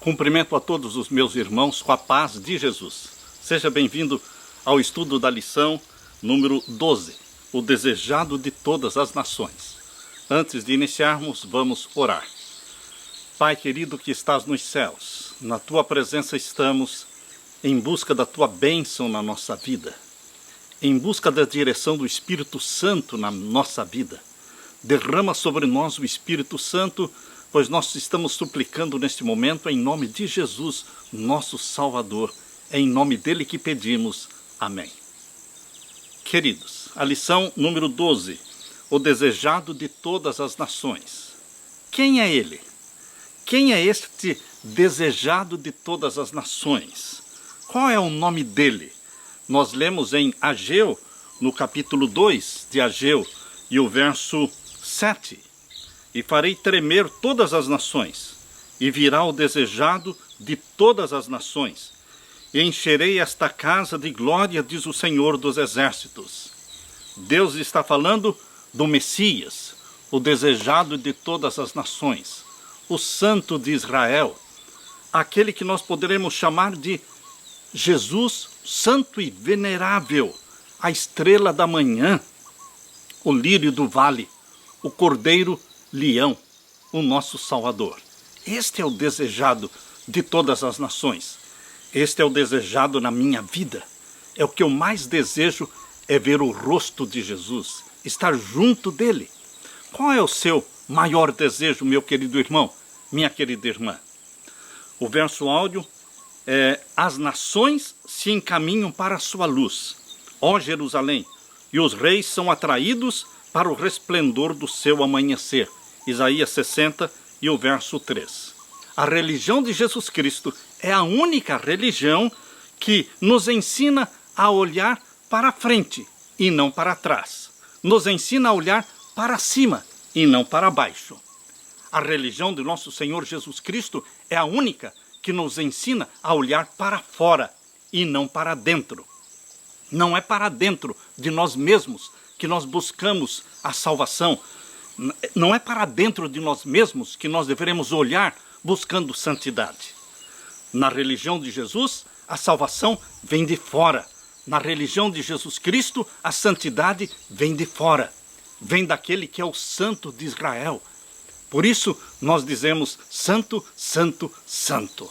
Cumprimento a todos os meus irmãos com a paz de Jesus. Seja bem-vindo ao estudo da lição número 12, o desejado de todas as nações. Antes de iniciarmos, vamos orar. Pai querido que estás nos céus, na tua presença estamos em busca da tua bênção na nossa vida, em busca da direção do Espírito Santo na nossa vida. Derrama sobre nós o Espírito Santo, pois nós estamos suplicando neste momento em nome de Jesus, nosso Salvador. É em nome dele que pedimos. Amém. Queridos, a lição número 12, o desejado de todas as nações. Quem é ele? Quem é este desejado de todas as nações? Qual é o nome dele? Nós lemos em Ageu, no capítulo 2 de Ageu, e o verso 7. E farei tremer todas as nações, e virá o desejado de todas as nações, e encherei esta casa de glória, diz o Senhor dos Exércitos. Deus está falando do Messias, o desejado de todas as nações, o Santo de Israel, aquele que nós poderemos chamar de Jesus, santo e venerável, a estrela da manhã, o lírio do vale, o cordeiro leão, o nosso Salvador. Este é o desejado de todas as nações. Este é o desejado na minha vida. É o que eu mais desejo, é ver o rosto de Jesus, estar junto dele. Qual é o seu maior desejo, meu querido irmão, minha querida irmã? O verso áudio é: as nações se encaminham para a sua luz, ó Jerusalém, e os reis são atraídos para o resplendor do seu amanhecer. Isaías 60 e o verso 3. A religião de Jesus Cristo é a única religião que nos ensina a olhar para frente e não para trás. Nos ensina a olhar para cima e não para baixo. A religião de nosso Senhor Jesus Cristo é a única que nos ensina a olhar para fora e não para dentro. Não é para dentro de nós mesmos que nós buscamos a salvação. Não é para dentro de nós mesmos que nós deveremos olhar buscando santidade. Na religião de Jesus, a salvação vem de fora. Na religião de Jesus Cristo, a santidade vem de fora. Vem daquele que é o Santo de Israel. Por isso, nós dizemos santo, santo, santo.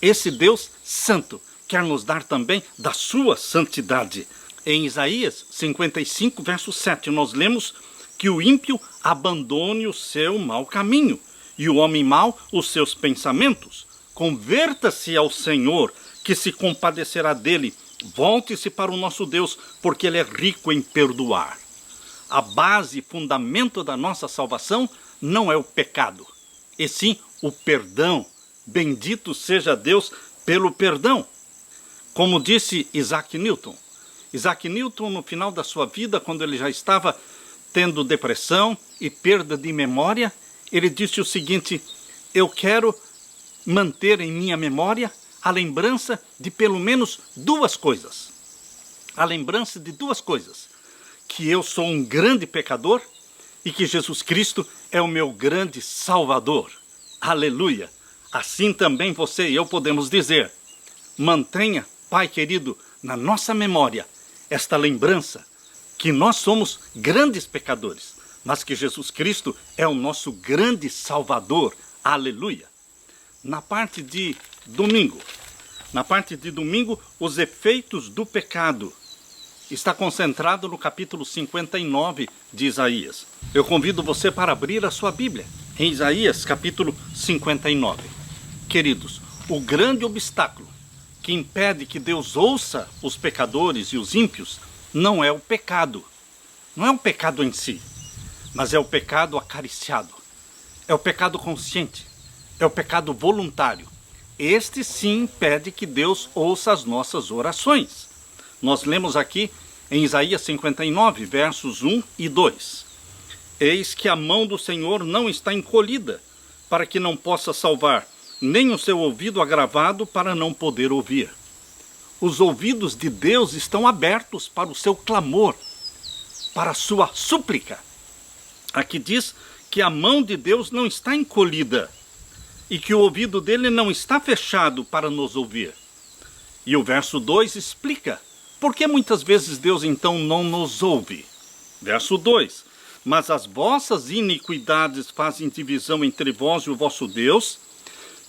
Esse Deus santo quer nos dar também da sua santidade. Em Isaías 55, verso 7, nós lemos que o ímpio abandone o seu mau caminho, e o homem mau os seus pensamentos. Converta-se ao Senhor, que se compadecerá dele. Volte-se para o nosso Deus, porque ele é rico em perdoar. A base e fundamento da nossa salvação não é o pecado, e sim o perdão. Bendito seja Deus pelo perdão. Como disse Isaac Newton. Isaac Newton, no final da sua vida, quando ele já estava tendo depressão e perda de memória, ele disse o seguinte: eu quero manter em minha memória a lembrança de pelo menos duas coisas. A lembrança de duas coisas: que eu sou um grande pecador e que Jesus Cristo é o meu grande Salvador. Aleluia! Assim também você e eu podemos dizer: mantenha, Pai querido, na nossa memória esta lembrança que nós somos grandes pecadores, mas que Jesus Cristo é o nosso grande Salvador. Aleluia! Na parte de domingo, os efeitos do pecado está concentrado no capítulo 59 de Isaías. Eu convido você para abrir a sua Bíblia em Isaías capítulo 59. Queridos, o grande obstáculo que impede que Deus ouça os pecadores e os ímpios não é o pecado. Não é o pecado em si, mas é o pecado acariciado. É o pecado consciente. É o pecado voluntário. Este sim impede que Deus ouça as nossas orações. Nós lemos aqui em Isaías 59, versos 1 e 2. Eis que a mão do Senhor não está encolhida, para que não possa salvar, nem o seu ouvido agravado para não poder ouvir. Os ouvidos de Deus estão abertos para o seu clamor, para a sua súplica. Aqui diz que a mão de Deus não está encolhida. e que o ouvido dele não está fechado para nos ouvir. E o verso 2 explica por que muitas vezes Deus então não nos ouve. Verso 2: mas as vossas iniquidades fazem divisão entre vós e o vosso Deus,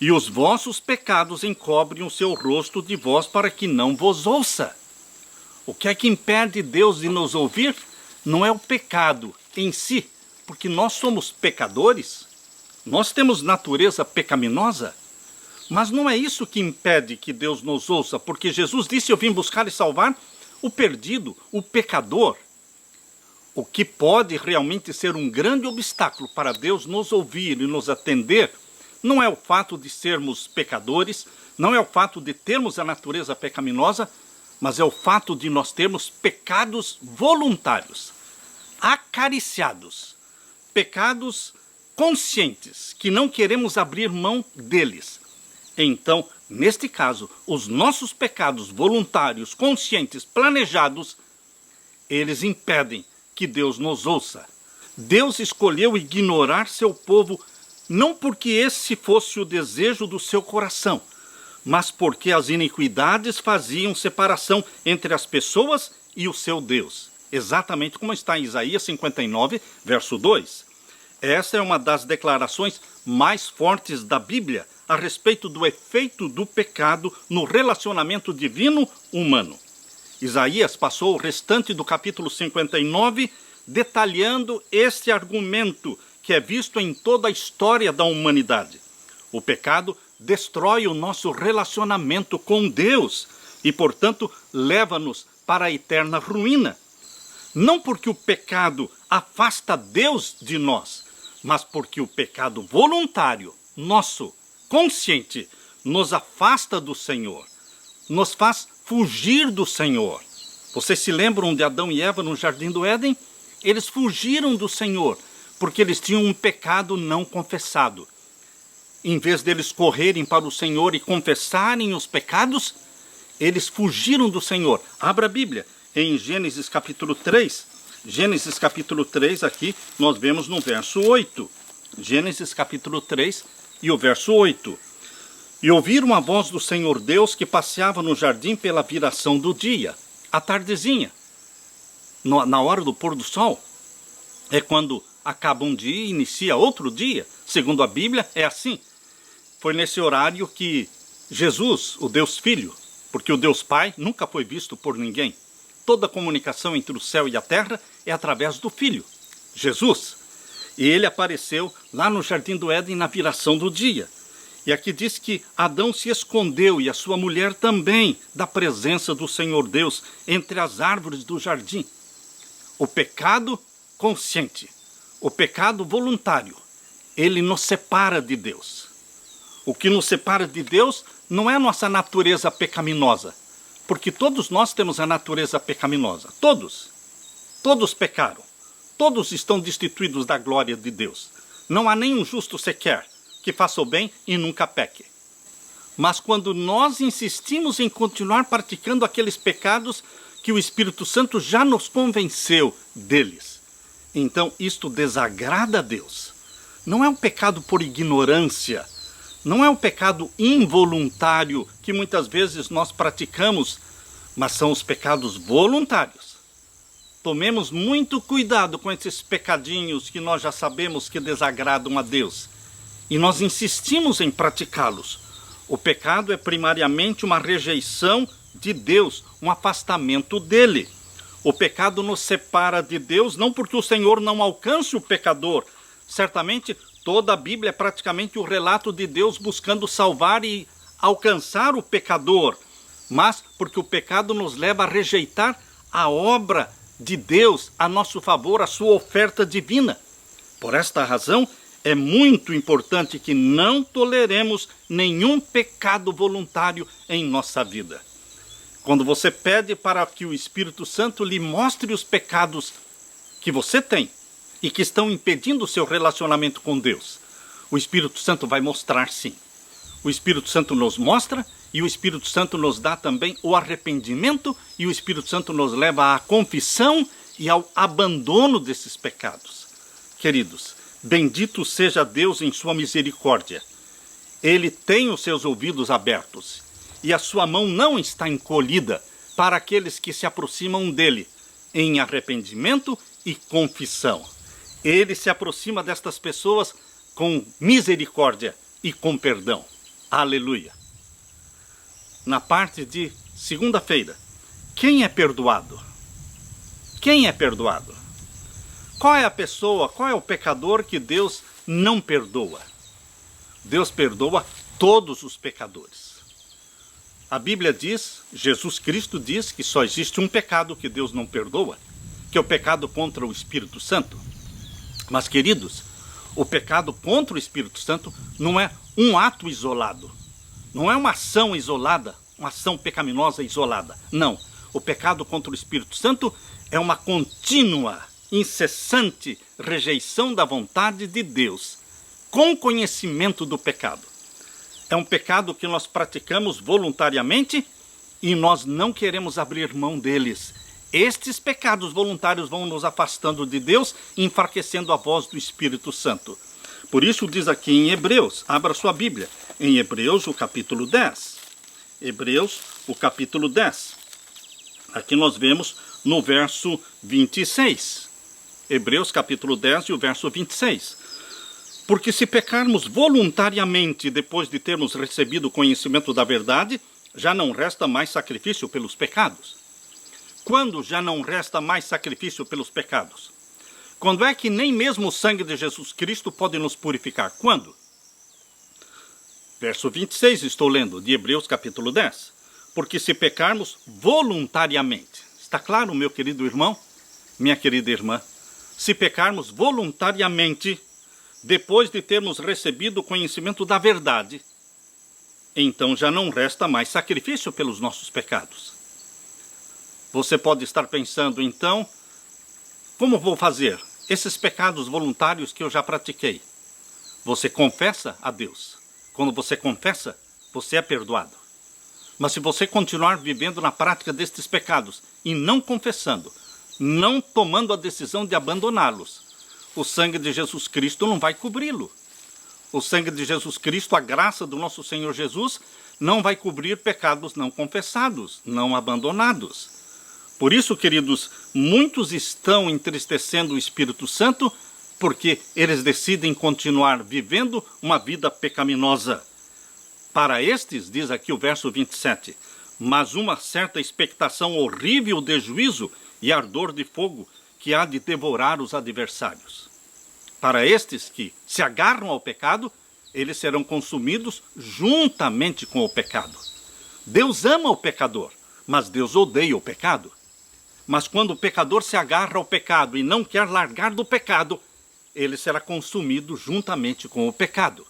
e os vossos pecados encobrem o seu rosto de vós para que não vos ouça. O que é que impede Deus de nos ouvir? Não é o pecado em si, porque nós somos pecadores, nós temos natureza pecaminosa, mas não é isso que impede que Deus nos ouça, porque Jesus disse: eu vim buscar e salvar o perdido, o pecador. O que pode realmente ser um grande obstáculo para Deus nos ouvir e nos atender não é o fato de sermos pecadores, não é o fato de termos a natureza pecaminosa, mas é o fato de nós termos pecados voluntários, acariciados, pecados conscientes, que não queremos abrir mão deles. Então, neste caso, os nossos pecados voluntários, conscientes, planejados, eles impedem que Deus nos ouça. Deus escolheu ignorar seu povo não porque esse fosse o desejo do seu coração, mas porque as iniquidades faziam separação entre as pessoas e o seu Deus. Exatamente como está em Isaías 59, verso 2. Essa é uma das declarações mais fortes da Bíblia a respeito do efeito do pecado no relacionamento divino-humano. Isaías passou o restante do capítulo 59 detalhando este argumento que é visto em toda a história da humanidade. O pecado destrói o nosso relacionamento com Deus e, portanto, leva-nos para a eterna ruína. Não porque o pecado afasta Deus de nós, mas porque o pecado voluntário, nosso, consciente, nos afasta do Senhor, nos faz fugir do Senhor. Vocês se lembram de Adão e Eva no Jardim do Éden? Eles fugiram do Senhor, porque eles tinham um pecado não confessado. Em vez deles correrem para o Senhor e confessarem os pecados, eles fugiram do Senhor. Abra a Bíblia em Gênesis capítulo 3. Gênesis capítulo 3, aqui nós vemos no verso 8. Gênesis capítulo 3 e o verso 8. E ouviram a voz do Senhor Deus que passeava no jardim pela viração do dia. À tardezinha, na hora do pôr do sol, é quando acaba um dia e inicia outro dia. Segundo a Bíblia, é assim. Foi nesse horário que Jesus, o Deus Filho, porque o Deus Pai nunca foi visto por ninguém. Toda a comunicação entre o céu e a terra é através do Filho, Jesus. E ele apareceu lá no Jardim do Éden na viração do dia. E aqui diz que Adão se escondeu e a sua mulher também da presença do Senhor Deus entre as árvores do jardim. O pecado consciente, o pecado voluntário, ele nos separa de Deus. O que nos separa de Deus não é a nossa natureza pecaminosa, porque todos nós temos a natureza pecaminosa. Todos pecaram. Todos estão destituídos da glória de Deus. Não há nenhum justo sequer que faça o bem e nunca peque. Mas quando nós insistimos em continuar praticando aqueles pecados que o Espírito Santo já nos convenceu deles, então isto desagrada a Deus. Não é um pecado por ignorância, não é um pecado involuntário que muitas vezes nós praticamos, mas são os pecados voluntários. Tomemos muito cuidado com esses pecadinhos que nós já sabemos que desagradam a Deus. E nós insistimos em praticá-los. O pecado é primariamente uma rejeição de Deus, um afastamento dele. O pecado nos separa de Deus, não porque o Senhor não alcance o pecador. Certamente, toda a Bíblia é praticamente o relato de Deus buscando salvar e alcançar o pecador. Mas porque o pecado nos leva a rejeitar a obra de Deus a nosso favor, a sua oferta divina. Por esta razão, é muito importante que não toleremos nenhum pecado voluntário em nossa vida. Quando você pede para que o Espírito Santo lhe mostre os pecados que você tem e que estão impedindo o seu relacionamento com Deus, o Espírito Santo vai mostrar sim. O Espírito Santo nos mostra e o Espírito Santo nos dá também o arrependimento e o Espírito Santo nos leva à confissão e ao abandono desses pecados. Queridos, bendito seja Deus em sua misericórdia. Ele tem os seus ouvidos abertos e a sua mão não está encolhida para aqueles que se aproximam dele em arrependimento e confissão. Ele se aproxima destas pessoas com misericórdia e com perdão. Aleluia. Na parte de segunda-feira, quem é perdoado? Quem é perdoado? Qual é a pessoa, qual é o pecador que Deus não perdoa? Deus perdoa todos os pecadores. A Bíblia diz, Jesus Cristo diz que só existe um pecado que Deus não perdoa, que é o pecado contra o Espírito Santo. Mas, queridos, o pecado contra o Espírito Santo não é um ato isolado, não é uma ação isolada, uma ação pecaminosa isolada. Não, o pecado contra o Espírito Santo é uma contínua, incessante rejeição da vontade de Deus, com conhecimento do pecado. É um pecado que nós praticamos voluntariamente e nós não queremos abrir mão deles. Estes pecados voluntários vão nos afastando de Deus, enfraquecendo a voz do Espírito Santo. Por isso diz aqui em Hebreus, abra sua Bíblia, em Hebreus o capítulo 10. Hebreus o capítulo 10. Aqui nós vemos no verso 26. Hebreus capítulo 10 e o verso 26. Porque se pecarmos voluntariamente depois de termos recebido o conhecimento da verdade, já não resta mais sacrifício pelos pecados. Quando já não resta mais sacrifício pelos pecados? Quando é que nem mesmo o sangue de Jesus Cristo pode nos purificar? Quando? Verso 26, estou lendo, de Hebreus capítulo 10. Porque se pecarmos voluntariamente, está claro, meu querido irmão, minha querida irmã? Se pecarmos voluntariamente, depois de termos recebido o conhecimento da verdade, então já não resta mais sacrifício pelos nossos pecados. Você pode estar pensando, então, como vou fazer esses pecados voluntários que eu já pratiquei? Você confessa a Deus. Quando você confessa, você é perdoado. Mas se você continuar vivendo na prática destes pecados e não confessando, não tomando a decisão de abandoná-los, o sangue de Jesus Cristo não vai cobri-lo. O sangue de Jesus Cristo, a graça do nosso Senhor Jesus, não vai cobrir pecados não confessados, não abandonados. Por isso, queridos, muitos estão entristecendo o Espírito Santo porque eles decidem continuar vivendo uma vida pecaminosa. Para estes, diz aqui o verso 27, mas uma certa expectação horrível de juízo e ardor de fogo que há de devorar os adversários. Para estes que se agarram ao pecado, eles serão consumidos juntamente com o pecado. Deus ama o pecador, mas Deus odeia o pecado. Mas quando o pecador se agarra ao pecado e não quer largar do pecado, ele será consumido juntamente com o pecado.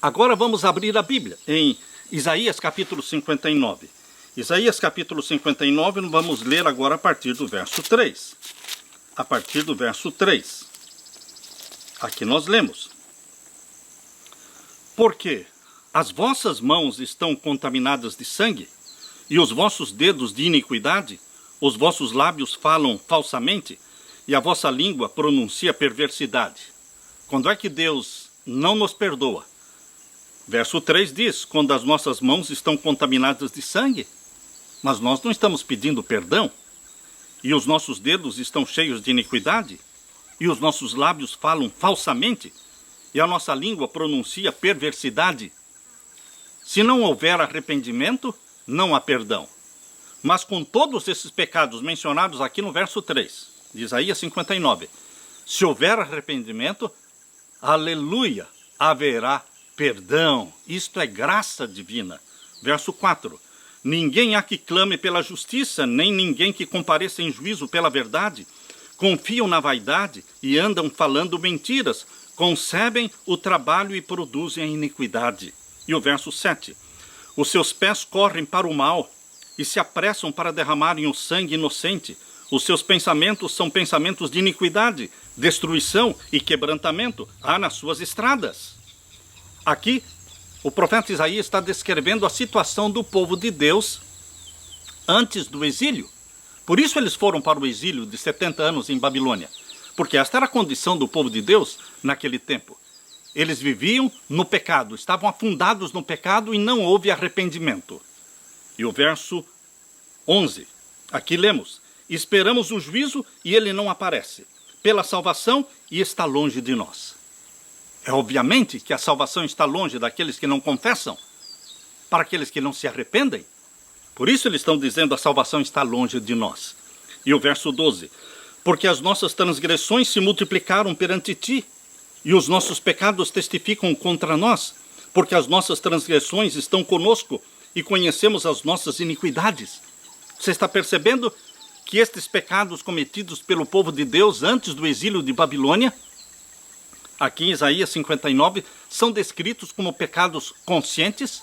Agora vamos abrir a Bíblia em Isaías capítulo 59. Isaías capítulo 59, vamos ler agora a partir do verso 3. A partir do verso 3. Aqui nós lemos. Porque as vossas mãos estão contaminadas de sangue, e os vossos dedos de iniquidade, os vossos lábios falam falsamente, e a vossa língua pronuncia perversidade. Quando é que Deus não nos perdoa? Verso 3 diz, quando as nossas mãos estão contaminadas de sangue, mas nós não estamos pedindo perdão, e os nossos dedos estão cheios de iniquidade, e os nossos lábios falam falsamente, e a nossa língua pronuncia perversidade. Se não houver arrependimento, não há perdão. Mas com todos esses pecados mencionados aqui no verso 3, de Isaías 59, se houver arrependimento, aleluia, haverá perdão. Isto é graça divina. Verso 4, ninguém há que clame pela justiça, nem ninguém que compareça em juízo pela verdade. Confiam na vaidade e andam falando mentiras, concebem o trabalho e produzem a iniquidade. E o verso 7, os seus pés correm para o mal e se apressam para derramarem o sangue inocente. Os seus pensamentos são pensamentos de iniquidade, destruição e quebrantamento há nas suas estradas. Aqui, o profeta Isaías está descrevendo a situação do povo de Deus antes do exílio. Por isso eles foram para o exílio de 70 anos em Babilônia, porque esta era a condição do povo de Deus naquele tempo. Eles viviam no pecado, estavam afundados no pecado e não houve arrependimento. E o verso 11, aqui lemos: esperamos o juízo e ele não aparece, pela salvação e está longe de nós. É obviamente que a salvação está longe daqueles que não confessam, para aqueles que não se arrependem. Por isso eles estão dizendo: a salvação está longe de nós. E o verso 12: porque as nossas transgressões se multiplicaram perante ti, e os nossos pecados testificam contra nós, porque as nossas transgressões estão conosco, e conhecemos as nossas iniquidades. Você está percebendo que estes pecados cometidos pelo povo de Deus antes do exílio de Babilônia, aqui em Isaías 59, são descritos como pecados conscientes?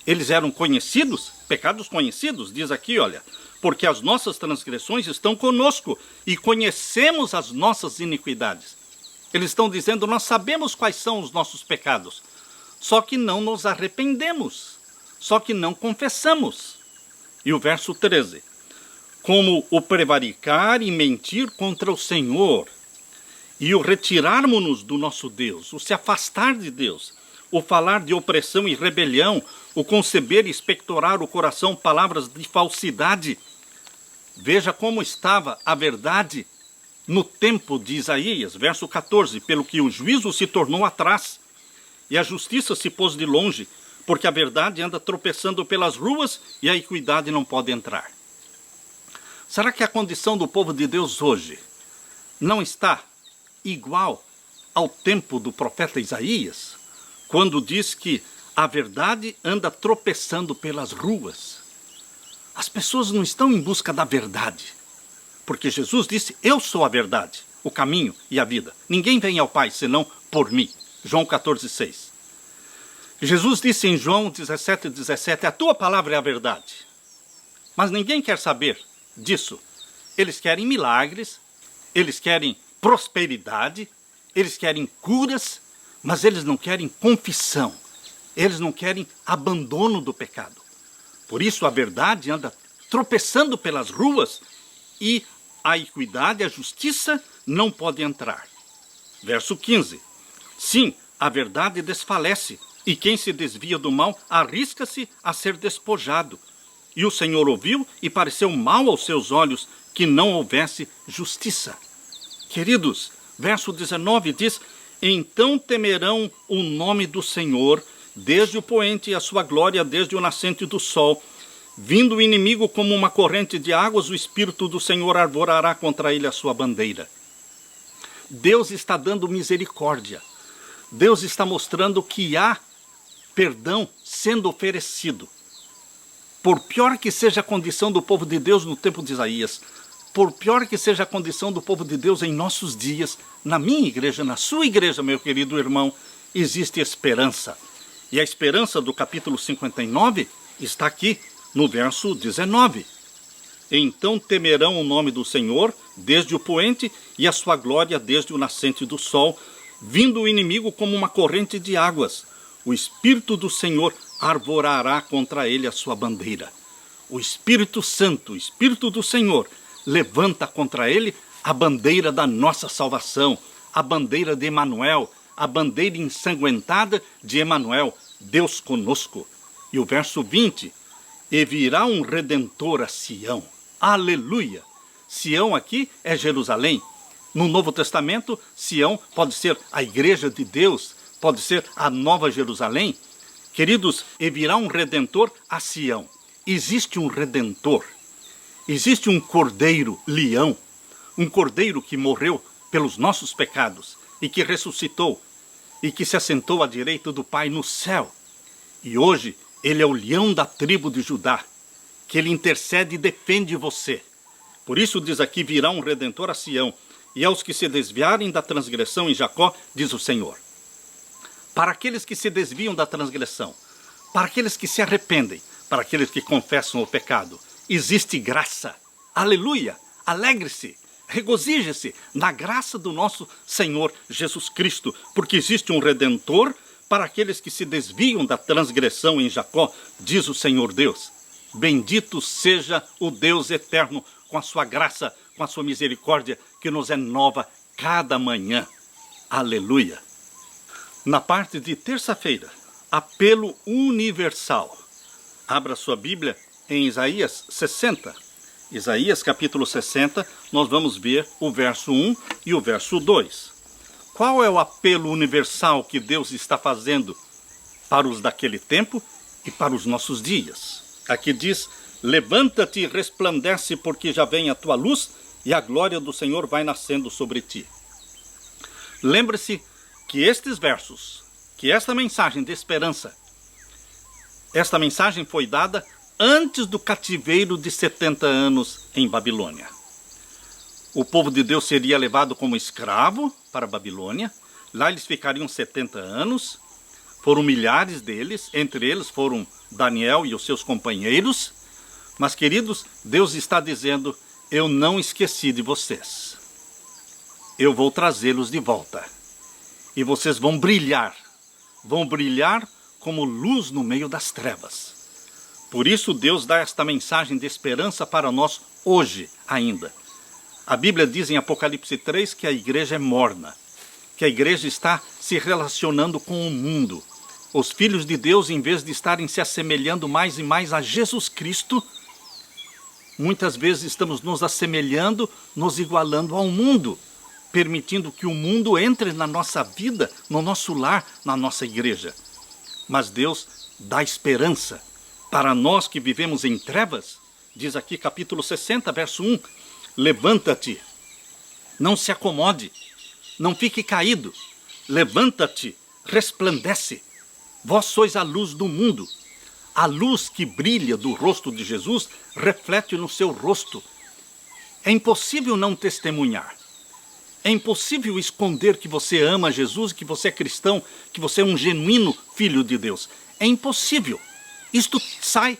Eles eram conhecidos, pecados conhecidos, diz aqui, olha, porque as nossas transgressões estão conosco e conhecemos as nossas iniquidades. Eles estão dizendo: nós sabemos quais são os nossos pecados, só que não nos arrependemos, só que não confessamos. E o verso 13: como o prevaricar e mentir contra o Senhor, e o retirarmos-nos do nosso Deus, o se afastar de Deus, o falar de opressão e rebelião, o conceber e expectorar o coração palavras de falsidade. Veja como estava a verdade no tempo de Isaías, verso 14: pelo que o juízo se tornou atrás, e a justiça se pôs de longe, porque a verdade anda tropeçando pelas ruas, e a equidade não pode entrar. Será que a condição do povo de Deus hoje não está igual ao tempo do profeta Isaías, quando diz que a verdade anda tropeçando pelas ruas? As pessoas não estão em busca da verdade, porque Jesus disse: eu sou a verdade, o caminho e a vida. Ninguém vem ao Pai senão por mim. João 14,6. Jesus disse em João 17,17: a tua palavra é a verdade. Mas ninguém quer saber disso. Eles querem milagres, eles querem prosperidade, eles querem curas, mas eles não querem confissão, eles não querem abandono do pecado. Por isso a verdade anda tropeçando pelas ruas e a equidade, a justiça não pode entrar. Verso 15: sim, a verdade desfalece, e quem se desvia do mal arrisca-se a ser despojado. E o Senhor ouviu e pareceu mal aos seus olhos que não houvesse justiça. Queridos, verso 19 diz: então temerão o nome do Senhor, desde o poente e a sua glória desde o nascente do sol. Vindo o inimigo como uma corrente de águas, o Espírito do Senhor arvorará contra ele a sua bandeira. Deus está dando misericórdia. Deus está mostrando que há perdão sendo oferecido. Por pior que seja a condição do povo de Deus no tempo de Isaías, por pior que seja a condição do povo de Deus em nossos dias, na minha igreja, na sua igreja, meu querido irmão, existe esperança. E a esperança do capítulo 59 está aqui no verso 19. Então temerão o nome do Senhor desde o poente e a sua glória desde o nascente do sol, vindo o inimigo como uma corrente de águas. O Espírito do Senhor arvorará contra ele a sua bandeira. O Espírito Santo, o Espírito do Senhor, levanta contra ele a bandeira da nossa salvação, a bandeira de Emanuel, a bandeira ensanguentada de Emanuel, Deus conosco. E o verso 20: e virá um Redentor a Sião. Aleluia! Sião aqui é Jerusalém. No Novo Testamento, Sião pode ser a igreja de Deus, pode ser a Nova Jerusalém. Queridos, e virá um Redentor a Sião. Existe um Redentor. Existe um Cordeiro leão, um Cordeiro que morreu pelos nossos pecados e que ressuscitou e que se assentou à direita do Pai no céu. E hoje ele é o leão da tribo de Judá, que ele intercede e defende você. Por isso diz aqui: virá um Redentor a Sião, e aos que se desviarem da transgressão em Jacó, diz o Senhor. Para aqueles que se desviam da transgressão, para aqueles que se arrependem, para aqueles que confessam o pecado, existe graça. Aleluia! Alegre-se, regozije-se na graça do nosso Senhor Jesus Cristo, porque existe um Redentor para aqueles que se desviam da transgressão em Jacó, diz o Senhor Deus. Bendito seja o Deus eterno, com a sua graça, com a sua misericórdia, que nos é nova cada manhã. Aleluia! Na parte de terça-feira, apelo universal. Abra sua Bíblia em Isaías 60. Isaías capítulo 60, nós vamos ver o verso 1 e o verso 2. Qual é o apelo universal que Deus está fazendo para os daquele tempo e para os nossos dias? Aqui diz: levanta-te e resplandece, porque já vem a tua luz e a glória do Senhor vai nascendo sobre ti. Lembre-se que estes versos, que esta mensagem de esperança, esta mensagem foi dada antes do cativeiro de 70 anos em Babilônia. O povo de Deus seria levado como escravo para a Babilônia. Lá eles ficariam 70 anos. Foram milhares deles, entre eles foram Daniel e os seus companheiros. Mas, queridos, Deus está dizendo: eu não esqueci de vocês. Eu vou trazê-los de volta. E vocês vão brilhar como luz no meio das trevas. Por isso Deus dá esta mensagem de esperança para nós hoje ainda. A Bíblia diz em Apocalipse 3 que a igreja é morna, que a igreja está se relacionando com o mundo. Os filhos de Deus, em vez de estarem se assemelhando mais e mais a Jesus Cristo, muitas vezes estamos nos assemelhando, nos igualando ao mundo, permitindo que o mundo entre na nossa vida, no nosso lar, na nossa igreja. Mas Deus dá esperança para nós que vivemos em trevas. Diz aqui capítulo 60, verso 1, levanta-te, não se acomode, não fique caído, levanta-te, resplandece, vós sois a luz do mundo. A luz que brilha do rosto de Jesus reflete no seu rosto. É impossível não testemunhar. É impossível esconder que você ama Jesus, que você é cristão, que você é um genuíno filho de Deus. É impossível. Isto sai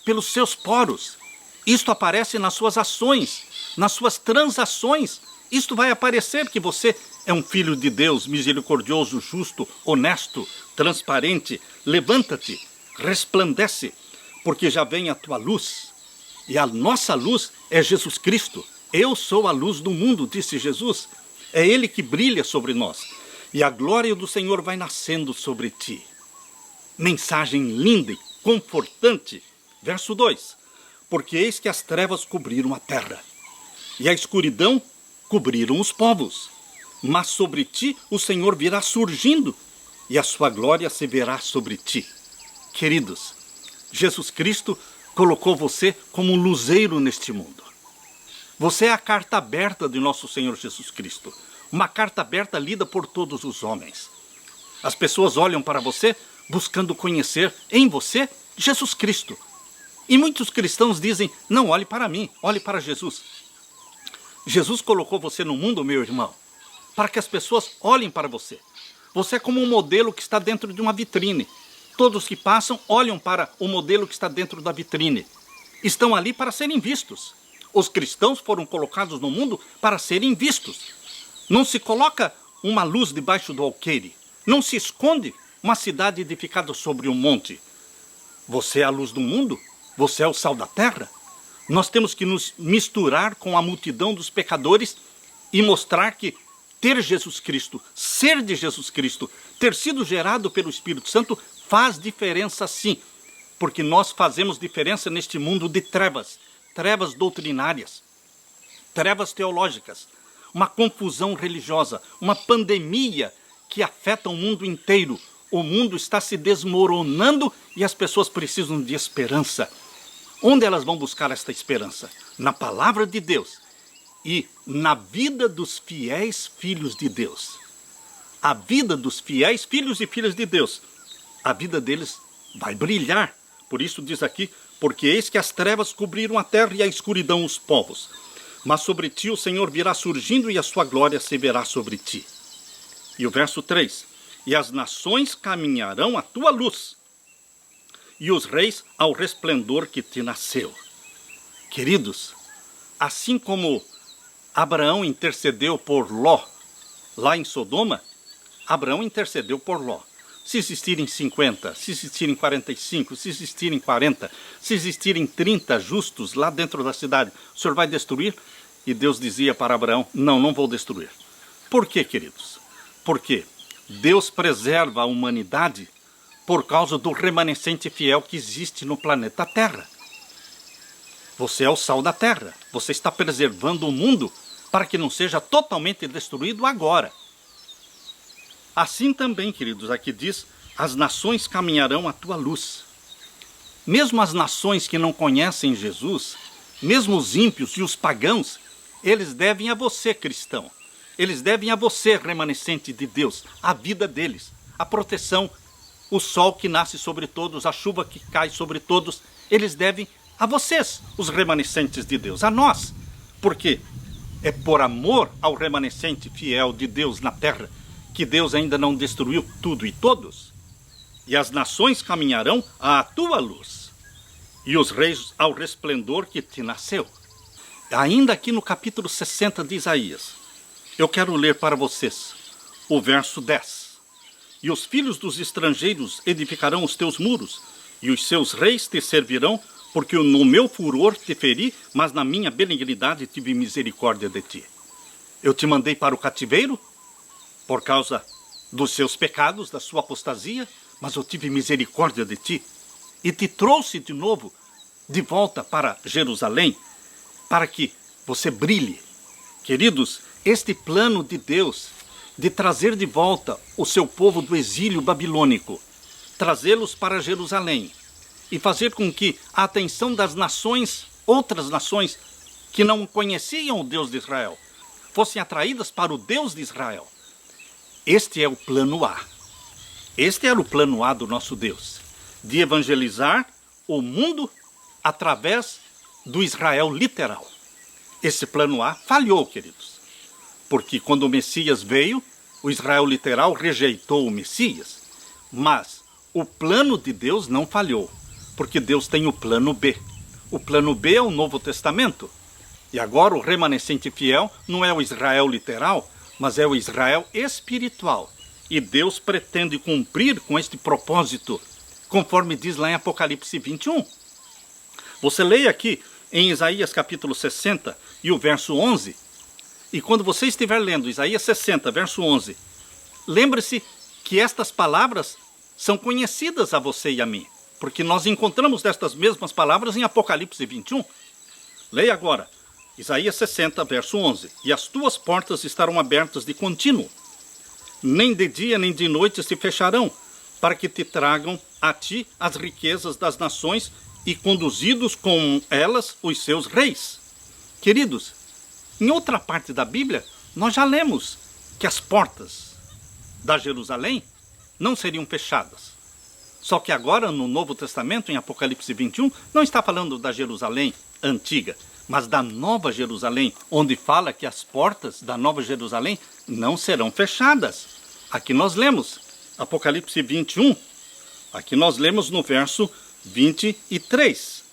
pelos seus poros. Isto aparece nas suas ações, nas suas transações. Isto vai aparecer que você é um filho de Deus, misericordioso, justo, honesto, transparente. Levanta-te, resplandece, porque já vem a tua luz. E a nossa luz é Jesus Cristo. Eu sou a luz do mundo, disse Jesus. É Ele que brilha sobre nós. E a glória do Senhor vai nascendo sobre ti. Mensagem linda e confortante. Verso 2. Porque eis que as trevas cobriram a terra, e a escuridão cobriram os povos. Mas sobre ti o Senhor virá surgindo, e a sua glória se verá sobre ti. Queridos, Jesus Cristo colocou você como um luzeiro neste mundo. Você é a carta aberta de nosso Senhor Jesus Cristo. Uma carta aberta lida por todos os homens. As pessoas olham para você buscando conhecer em você Jesus Cristo. E muitos cristãos dizem: não olhe para mim, olhe para Jesus. Jesus colocou você no mundo, meu irmão, para que as pessoas olhem para você. Você é como um modelo que está dentro de uma vitrine. Todos que passam olham para o modelo que está dentro da vitrine. Estão ali para serem vistos. Os cristãos foram colocados no mundo para serem vistos. Não se coloca uma luz debaixo do alqueire. Não se esconde uma cidade edificada sobre um monte. Você é a luz do mundo. Você é o sal da terra. Nós temos que nos misturar com a multidão dos pecadores e mostrar que ter Jesus Cristo, ser de Jesus Cristo, ter sido gerado pelo Espírito Santo faz diferença sim. Porque nós fazemos diferença neste mundo de trevas. Trevas doutrinárias, trevas teológicas, uma confusão religiosa, uma pandemia que afeta o mundo inteiro. O mundo está se desmoronando e as pessoas precisam de esperança. Onde elas vão buscar esta esperança? Na palavra de Deus e na vida dos fiéis filhos de Deus. A vida dos fiéis filhos e filhas de Deus, a vida deles vai brilhar. Por isso diz aqui: porque eis que as trevas cobriram a terra e a escuridão os povos. Mas sobre ti o Senhor virá surgindo e a sua glória se verá sobre ti. E o verso 3. E as nações caminharão à tua luz, e os reis ao resplendor que te nasceu. Queridos, assim como Abraão intercedeu por Ló, lá em Sodoma, Abraão intercedeu por Ló. Se existirem 50, se existirem 45, se existirem 40, se existirem 30 justos lá dentro da cidade, o Senhor vai destruir? E Deus dizia para Abraão: não, não vou destruir. Por quê, queridos? Porque Deus preserva a humanidade por causa do remanescente fiel que existe no planeta Terra. Você é o sal da terra. Você está preservando o mundo para que não seja totalmente destruído agora. Assim também, queridos, aqui diz, as nações caminharão à tua luz. Mesmo as nações que não conhecem Jesus, mesmo os ímpios e os pagãos, eles devem a você, cristão. Eles devem a você, remanescente de Deus, a vida deles, a proteção, o sol que nasce sobre todos, a chuva que cai sobre todos. Eles devem a vocês, os remanescentes de Deus, a nós. Porque é por amor ao remanescente fiel de Deus na terra que Deus ainda não destruiu tudo e todos. E as nações caminharão à tua luz, e os reis ao resplendor que te nasceu. Ainda aqui no capítulo 60 de Isaías, eu quero ler para vocês o verso 10. E os filhos dos estrangeiros edificarão os teus muros, e os seus reis te servirão, porque no meu furor te feri, mas na minha benignidade tive misericórdia de ti. Eu te mandei para o cativeiro, por causa dos seus pecados, da sua apostasia, mas eu tive misericórdia de ti, e te trouxe de novo, de volta para Jerusalém, para que você brilhe. Queridos, este plano de Deus, de trazer de volta o seu povo do exílio babilônico, trazê-los para Jerusalém, e fazer com que a atenção das nações, outras nações, que não conheciam o Deus de Israel, fossem atraídas para o Deus de Israel. Este é o plano A. Este era o plano A do nosso Deus, de evangelizar o mundo através do Israel literal. Esse plano A falhou, queridos, porque quando o Messias veio, o Israel literal rejeitou o Messias, mas o plano de Deus não falhou, porque Deus tem o plano B. O plano B é o Novo Testamento. E agora o remanescente fiel não é o Israel literal, mas é o Israel espiritual. E Deus pretende cumprir com este propósito, conforme diz lá em Apocalipse 21. Você leia aqui em Isaías capítulo 60 e o verso 11. E quando você estiver lendo Isaías 60, verso 11, lembre-se que estas palavras são conhecidas a você e a mim, porque nós encontramos destas mesmas palavras em Apocalipse 21. Leia agora, Isaías 60, verso 11. E as tuas portas estarão abertas de contínuo, nem de dia nem de noite se fecharão, para que te tragam a ti as riquezas das nações e conduzidos com elas os seus reis. Queridos, em outra parte da Bíblia, nós já lemos que as portas da Jerusalém não seriam fechadas. Só que agora, no Novo Testamento, em Apocalipse 21, não está falando da Jerusalém antiga, mas da Nova Jerusalém, onde fala que as portas da Nova Jerusalém não serão fechadas. Aqui nós lemos, Apocalipse 21, aqui nós lemos no verso 23.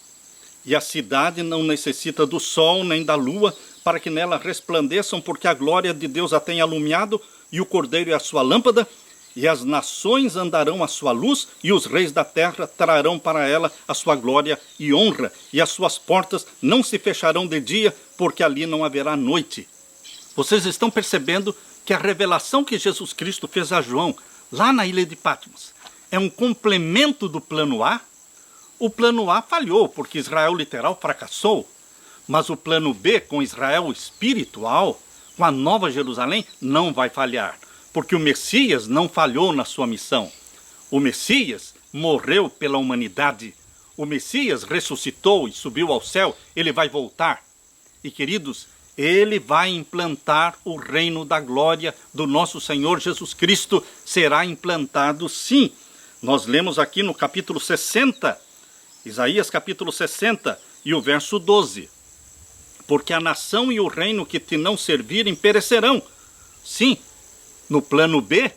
E a cidade não necessita do sol nem da lua, para que nela resplandeçam, porque a glória de Deus a tem alumiado, e o Cordeiro é a sua lâmpada. E as nações andarão à sua luz, e os reis da terra trarão para ela a sua glória e honra, e as suas portas não se fecharão de dia, porque ali não haverá noite. Vocês estão percebendo que a revelação que Jesus Cristo fez a João, lá na ilha de Patmos, é um complemento do plano A? O plano A falhou, porque Israel literal fracassou, mas o plano B, com Israel espiritual, com a Nova Jerusalém, não vai falhar. Porque o Messias não falhou na sua missão. O Messias morreu pela humanidade. O Messias ressuscitou e subiu ao céu. Ele vai voltar. E, queridos, ele vai implantar o reino da glória do nosso Senhor Jesus Cristo. Será implantado, sim. Nós lemos aqui no capítulo 60, Isaías capítulo 60 e o verso 12. Porque a nação e o reino que te não servirem perecerão. Sim, no plano B,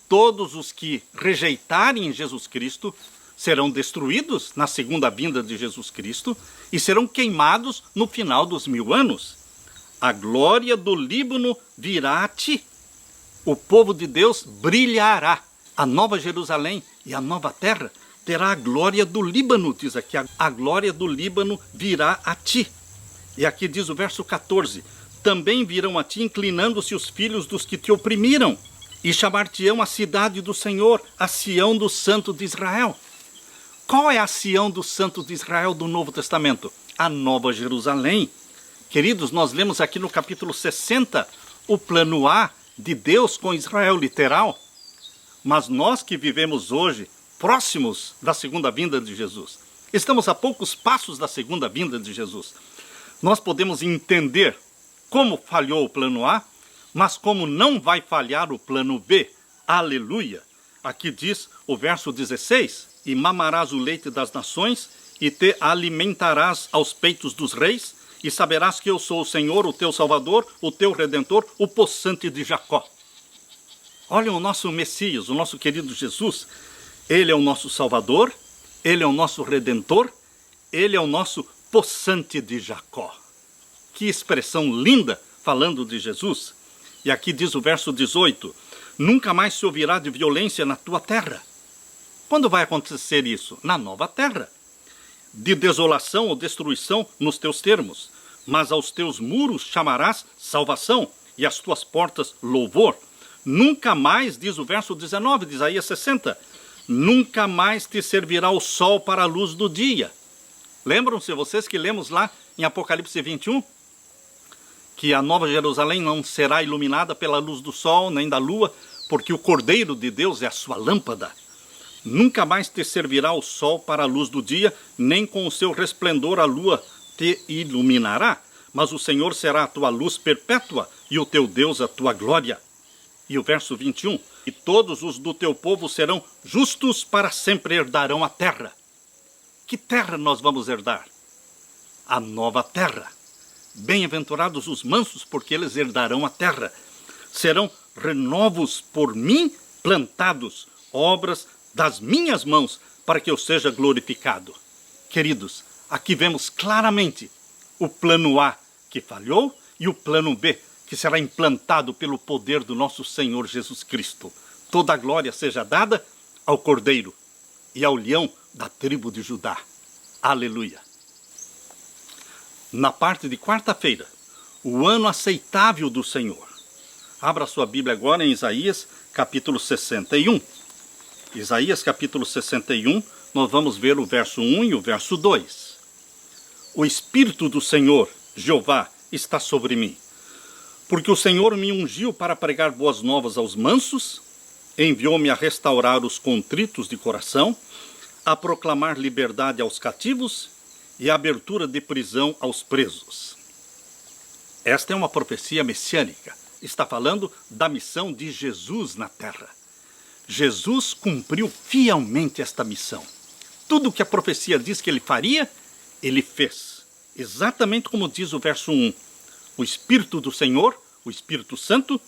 todos os que rejeitarem Jesus Cristo serão destruídos na segunda vinda de Jesus Cristo e serão queimados no final dos 1000 anos. A glória do Líbano virá a ti. O povo de Deus brilhará. A nova Jerusalém e a nova terra terá a glória do Líbano, diz aqui. A glória do Líbano virá a ti. E aqui diz o verso 14. Também virão a ti inclinando-se os filhos dos que te oprimiram, E chamar-te-ão a cidade do Senhor, a Sião do Santo de Israel. Qual é a Sião do Santo de Israel do Novo Testamento? A Nova Jerusalém. Queridos, nós lemos aqui no capítulo 60 o plano A de Deus com Israel, literal. Mas nós que vivemos hoje, próximos da segunda vinda de Jesus, estamos a poucos passos da segunda vinda de Jesus, nós podemos entender como falhou o plano A, mas como não vai falhar o plano B. Aleluia! Aqui diz o verso 16, e mamarás o leite das nações, e te alimentarás aos peitos dos reis, e saberás que eu sou o Senhor, o teu Salvador, o teu Redentor, o possante de Jacó. Olha o nosso Messias, o nosso querido Jesus. Ele é o nosso Salvador, ele é o nosso Redentor, ele é o nosso possante de Jacó. Que expressão linda falando de Jesus. E aqui diz o verso 18, nunca mais se ouvirá de violência na tua terra. Quando vai acontecer isso? Na nova terra. De desolação ou destruição nos teus termos, mas aos teus muros chamarás salvação, e às tuas portas louvor. Nunca mais, diz o verso 19 de Isaías 60, nunca mais te servirá o sol para a luz do dia. Lembram-se vocês que lemos lá em Apocalipse 21? Que a Nova Jerusalém não será iluminada pela luz do sol nem da lua, porque o Cordeiro de Deus é a sua lâmpada. Nunca mais te servirá o sol para a luz do dia, nem com o seu resplendor a lua te iluminará, mas o Senhor será a tua luz perpétua e o teu Deus a tua glória. E o verso 21, e todos os do teu povo serão justos, para sempre herdarão a terra. Que terra nós vamos herdar? A nova terra. Bem-aventurados os mansos, porque eles herdarão a terra. Serão renovos por mim plantados, obras das minhas mãos, para que eu seja glorificado. Queridos, aqui vemos claramente o plano A que falhou e o plano B que será implantado pelo poder do nosso Senhor Jesus Cristo. Toda a glória seja dada ao Cordeiro e ao leão da tribo de Judá. Aleluia! Na parte de quarta-feira, o ano aceitável do Senhor. Abra sua Bíblia agora em Isaías, capítulo 61. Isaías, capítulo 61, nós vamos ver o verso 1 e o verso 2. O Espírito do Senhor, Jeová, está sobre mim, porque o Senhor me ungiu para pregar boas novas aos mansos, enviou-me a restaurar os contritos de coração, a proclamar liberdade aos cativos e a abertura de prisão aos presos. Esta é uma profecia messiânica. Está falando da missão de Jesus na terra. Jesus cumpriu fielmente esta missão. Tudo o que a profecia diz que ele faria, ele fez. Exatamente como diz o verso 1. O Espírito do Senhor, o Espírito Santo,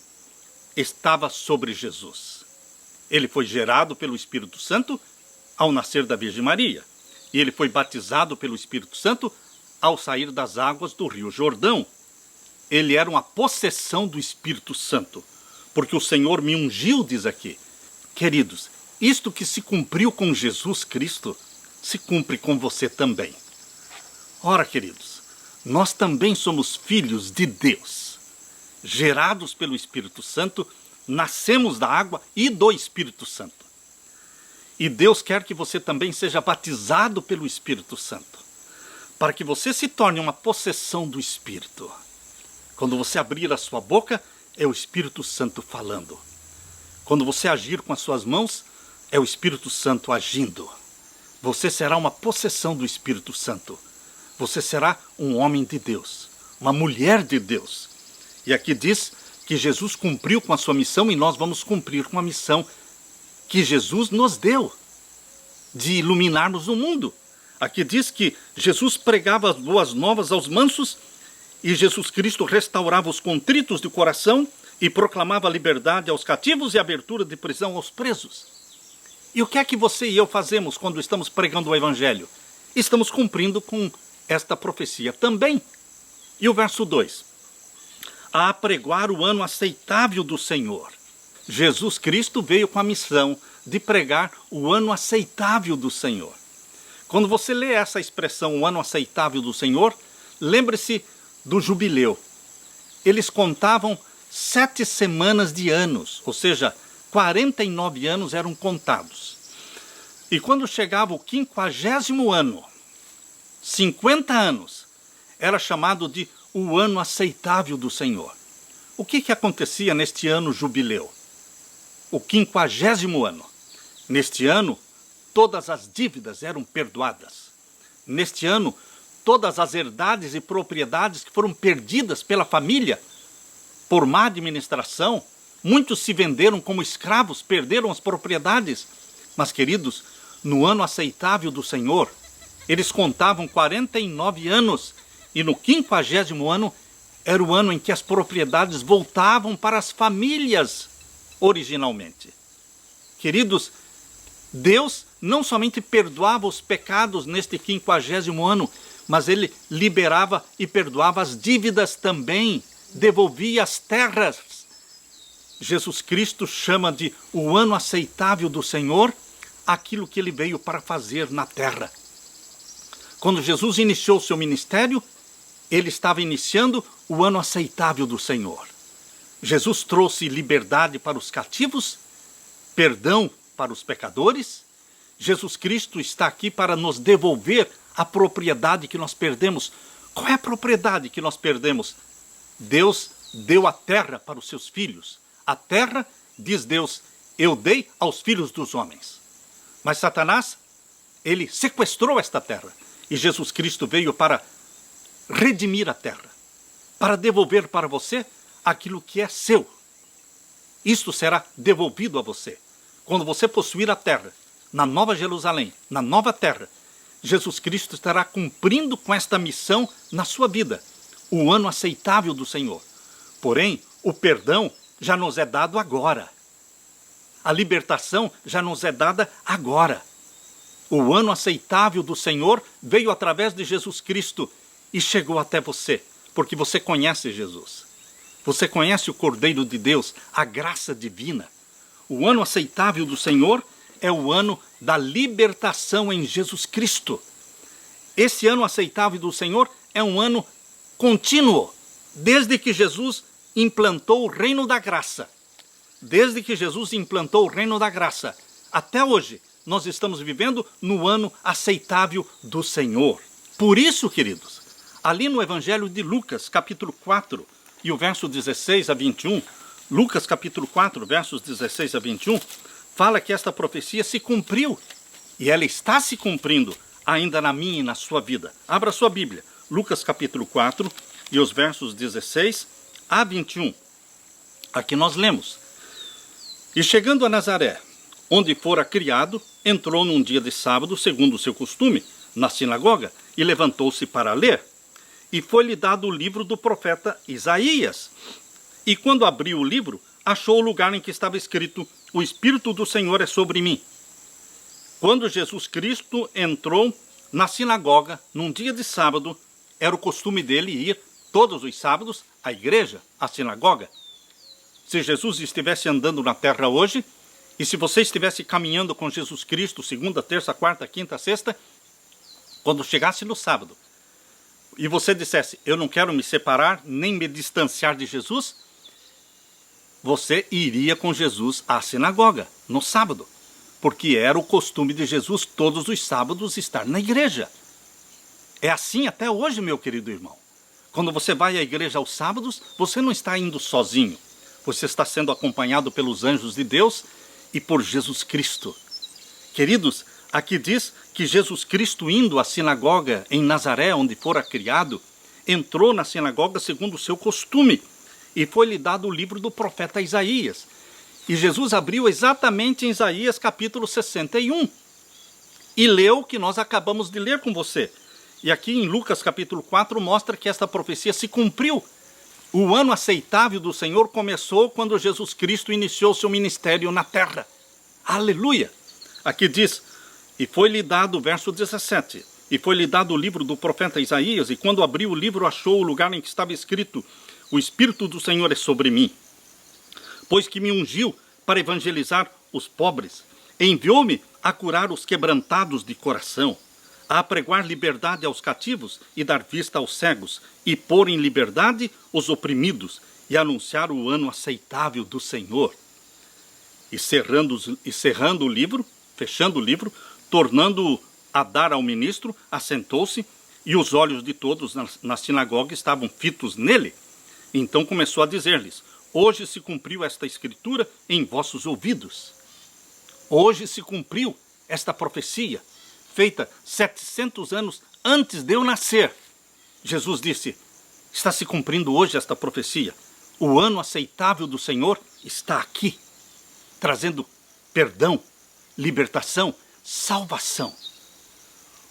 estava sobre Jesus. Ele foi gerado pelo Espírito Santo ao nascer da Virgem Maria. E ele foi batizado pelo Espírito Santo ao sair das águas do Rio Jordão. Ele era uma possessão do Espírito Santo, porque o Senhor me ungiu, diz aqui. Queridos, isto que se cumpriu com Jesus Cristo, se cumpre com você também. Ora, queridos, nós também somos filhos de Deus, gerados pelo Espírito Santo, nascemos da água e do Espírito Santo. E Deus quer que você também seja batizado pelo Espírito Santo, para que você se torne uma possessão do Espírito. Quando você abrir a sua boca, é o Espírito Santo falando. Quando você agir com as suas mãos, é o Espírito Santo agindo. Você será uma possessão do Espírito Santo. Você será um homem de Deus, uma mulher de Deus. E aqui diz que Jesus cumpriu com a sua missão e nós vamos cumprir com a missão que Jesus nos deu, de iluminarmos o mundo. Aqui diz que Jesus pregava as boas novas aos mansos e Jesus Cristo restaurava os contritos de coração e proclamava a liberdade aos cativos e a abertura de prisão aos presos. E o que é que você e eu fazemos quando estamos pregando o Evangelho? Estamos cumprindo com esta profecia também. E o verso 2. A apregoar o ano aceitável do Senhor. Jesus Cristo veio com a missão de pregar o ano aceitável do Senhor. Quando você lê essa expressão, o ano aceitável do Senhor, lembre-se do jubileu. Eles contavam 7 semanas de anos, ou seja, 49 anos eram contados. E quando chegava o 50º ano, 50 anos, era chamado de o ano aceitável do Senhor. O que acontecia neste ano jubileu? O 50º ano. Neste ano, todas as dívidas eram perdoadas. Neste ano, todas as herdades e propriedades que foram perdidas pela família por má administração, muitos se venderam como escravos, perderam as propriedades. Mas, queridos, no ano aceitável do Senhor, eles contavam 49 anos, e no 50º ano era o ano em que as propriedades voltavam para as famílias originalmente. Queridos, Deus não somente perdoava os pecados neste 50º ano, mas Ele liberava e perdoava as dívidas também, devolvia as terras. Jesus Cristo chama de o ano aceitável do Senhor aquilo que Ele veio para fazer na terra. Quando Jesus iniciou seu ministério, Ele estava iniciando o ano aceitável do Senhor. Jesus trouxe liberdade para os cativos, perdão para os pecadores. Jesus Cristo está aqui para nos devolver a propriedade que nós perdemos. Qual é a propriedade que nós perdemos? Deus deu a terra para os seus filhos. A terra, diz Deus, eu dei aos filhos dos homens. Mas Satanás, ele sequestrou esta terra. E Jesus Cristo veio para redimir a terra, para devolver para você aquilo que é seu. Isto será devolvido a você. Quando você possuir a terra, na Nova Jerusalém, na nova terra, Jesus Cristo estará cumprindo com esta missão na sua vida, o ano aceitável do Senhor. Porém, o perdão já nos é dado agora. A libertação já nos é dada agora. O ano aceitável do Senhor veio através de Jesus Cristo e chegou até você, porque você conhece Jesus. Você conhece o Cordeiro de Deus, a graça divina. O ano aceitável do Senhor é o ano da libertação em Jesus Cristo. Esse ano aceitável do Senhor é um ano contínuo, desde que Jesus implantou o reino da graça. Desde que Jesus implantou o reino da graça, até hoje, nós estamos vivendo no ano aceitável do Senhor. Por isso, queridos, ali no Evangelho de Lucas, capítulo 4, e o verso 16 a 21, Lucas capítulo 4, versos 16 a 21, fala que esta profecia se cumpriu, e ela está se cumprindo ainda na minha e na sua vida. Abra sua Bíblia, Lucas capítulo 4, e os versos 16 a 21. Aqui nós lemos: E chegando a Nazaré, onde fora criado, entrou num dia de sábado, segundo o seu costume, na sinagoga, e levantou-se para ler. E foi-lhe dado o livro do profeta Isaías. E quando abriu o livro, achou o lugar em que estava escrito: O Espírito do Senhor é sobre mim. Quando Jesus Cristo entrou na sinagoga, num dia de sábado, era o costume dele ir todos os sábados à igreja, à sinagoga. Se Jesus estivesse andando na terra hoje, e se você estivesse caminhando com Jesus Cristo, segunda, terça, quarta, quinta, sexta, quando chegasse no sábado, e você dissesse: eu não quero me separar, nem me distanciar de Jesus, você iria com Jesus à sinagoga, no sábado, porque era o costume de Jesus todos os sábados estar na igreja. É assim até hoje, meu querido irmão. Quando você vai à igreja aos sábados, você não está indo sozinho. Você está sendo acompanhado pelos anjos de Deus e por Jesus Cristo. Queridos, aqui diz que Jesus Cristo, indo à sinagoga em Nazaré, onde fora criado, entrou na sinagoga segundo o seu costume, e foi-lhe dado o livro do profeta Isaías. E Jesus abriu exatamente em Isaías capítulo 61, e leu o que nós acabamos de ler com você. E aqui em Lucas capítulo 4 mostra que esta profecia se cumpriu. O ano aceitável do Senhor começou quando Jesus Cristo iniciou seu ministério na terra. Aleluia! Aqui diz: e foi-lhe dado, verso 17, e foi-lhe dado o livro do profeta Isaías, e quando abriu o livro achou o lugar em que estava escrito: O Espírito do Senhor é sobre mim, pois que me ungiu para evangelizar os pobres, enviou-me a curar os quebrantados de coração, a apregoar liberdade aos cativos e dar vista aos cegos, e pôr em liberdade os oprimidos, e anunciar o ano aceitável do Senhor. E cerrando o livro, fechando o livro, tornando-o a dar ao ministro, assentou-se, e os olhos de todos na sinagoga estavam fitos nele. Então começou a dizer-lhes: hoje se cumpriu esta escritura em vossos ouvidos. Hoje se cumpriu esta profecia, feita 700 anos antes de eu nascer. Jesus disse: está se cumprindo hoje esta profecia. O ano aceitável do Senhor está aqui, trazendo perdão, libertação, salvação.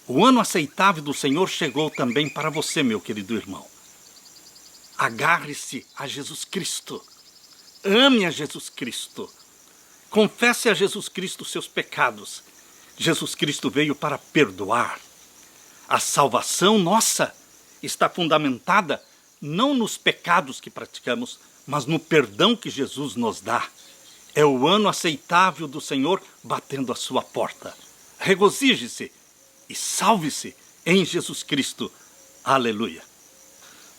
O ano aceitável do Senhor chegou também para você, meu querido irmão. Agarre-se a Jesus Cristo. Ame a Jesus Cristo. Confesse a Jesus Cristo os seus pecados. Jesus Cristo veio para perdoar. A salvação nossa está fundamentada não nos pecados que praticamos, mas no perdão que Jesus nos dá. É o ano aceitável do Senhor batendo à sua porta. Regozije-se e salve-se em Jesus Cristo. Aleluia.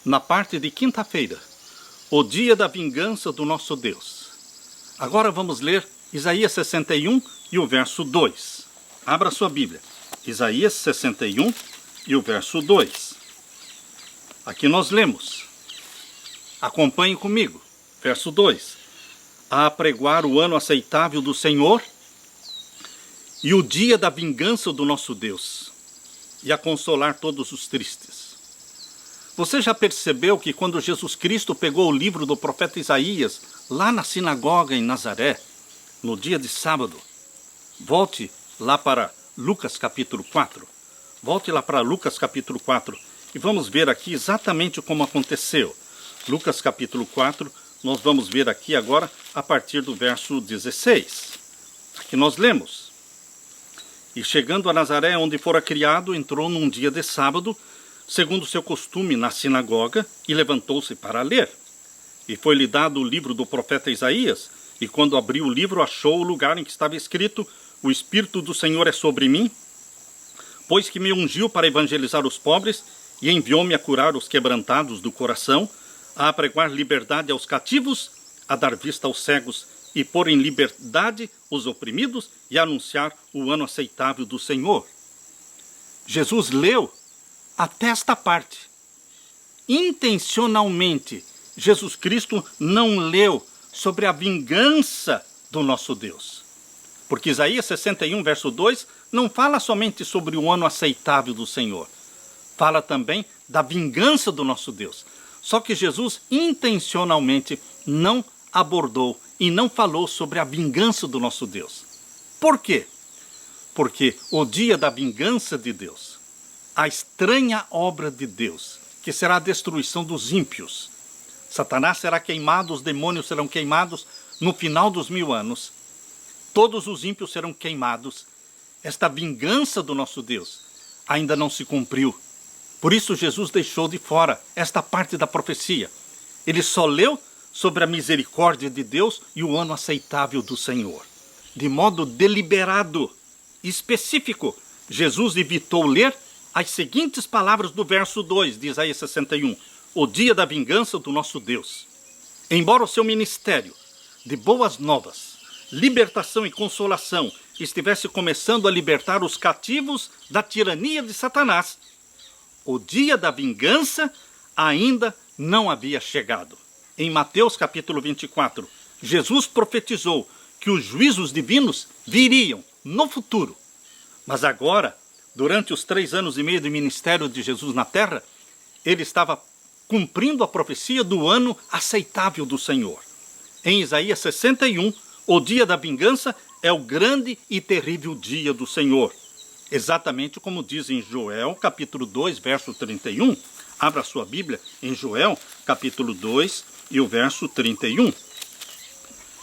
Na parte de quinta-feira, o dia da vingança do nosso Deus. Agora vamos ler Isaías 61 e o verso 2. Abra sua Bíblia. Isaías 61 e o verso 2. Aqui nós lemos. Acompanhe comigo. Verso 2. A apregoar o ano aceitável do Senhor e o dia da vingança do nosso Deus, e a consolar todos os tristes. Você já percebeu que quando Jesus Cristo pegou o livro do profeta Isaías, lá na sinagoga em Nazaré, no dia de sábado, volte lá para Lucas capítulo 4, volte lá para Lucas capítulo 4, e vamos ver aqui exatamente como aconteceu. Lucas capítulo 4, nós vamos ver aqui agora a partir do verso 16. Aqui nós lemos: e chegando a Nazaré, onde fora criado, entrou num dia de sábado, segundo seu costume, na sinagoga, e levantou-se para ler. E foi-lhe dado o livro do profeta Isaías, e quando abriu o livro, achou o lugar em que estava escrito: o Espírito do Senhor é sobre mim, pois que me ungiu para evangelizar os pobres, e enviou-me a curar os quebrantados do coração, a apregoar liberdade aos cativos, a dar vista aos cegos, e pôr em liberdade os oprimidos, e anunciar o ano aceitável do Senhor. Jesus leu até esta parte. Intencionalmente, Jesus Cristo não leu sobre a vingança do nosso Deus. Porque Isaías 61, verso 2, não fala somente sobre o ano aceitável do Senhor. Fala também da vingança do nosso Deus. Só que Jesus intencionalmente não abordou e não falou sobre a vingança do nosso Deus. Por quê? Porque o dia da vingança de Deus, a estranha obra de Deus, que será a destruição dos ímpios, Satanás será queimado, os demônios serão queimados no final dos 1000 anos. Todos os ímpios serão queimados. Esta vingança do nosso Deus ainda não se cumpriu. Por isso Jesus deixou de fora esta parte da profecia. Ele só leu sobre a misericórdia de Deus e o ano aceitável do Senhor. De modo deliberado, específico, Jesus evitou ler as seguintes palavras do verso 2 de Isaías 61. O dia da vingança do nosso Deus. Embora o seu ministério de boas novas, libertação e consolação estivesse começando a libertar os cativos da tirania de Satanás, o dia da vingança ainda não havia chegado. Em Mateus capítulo 24, Jesus profetizou que os juízos divinos viriam no futuro. Mas agora, durante os 3 anos e meio de ministério de Jesus na terra, ele estava cumprindo a profecia do ano aceitável do Senhor. Em Isaías 61, o dia da vingança é o grande e terrível dia do Senhor. Exatamente como diz em Joel, capítulo 2, verso 31. Abra sua Bíblia em Joel, capítulo 2 e o verso 31.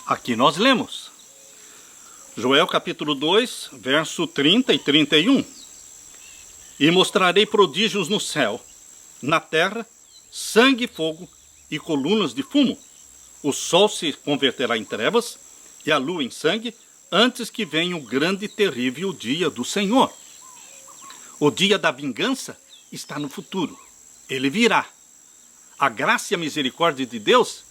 Aqui nós lemos. Joel, capítulo 2, verso 30 e 31. E mostrarei prodígios no céu, na terra, sangue e fogo e colunas de fumo. O sol se converterá em trevas e a lua em sangue, antes que venha o grande e terrível dia do Senhor. O dia da vingança está no futuro. Ele virá. A graça e a misericórdia de Deus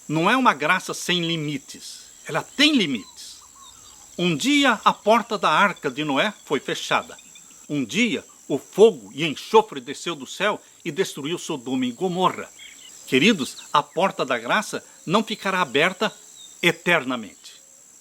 não é uma graça sem limites. Ela tem limites. Um dia a porta da arca de Noé foi fechada. Um dia o fogo e enxofre desceu do céu e destruiu Sodoma e Gomorra. Queridos, a porta da graça não ficará aberta eternamente.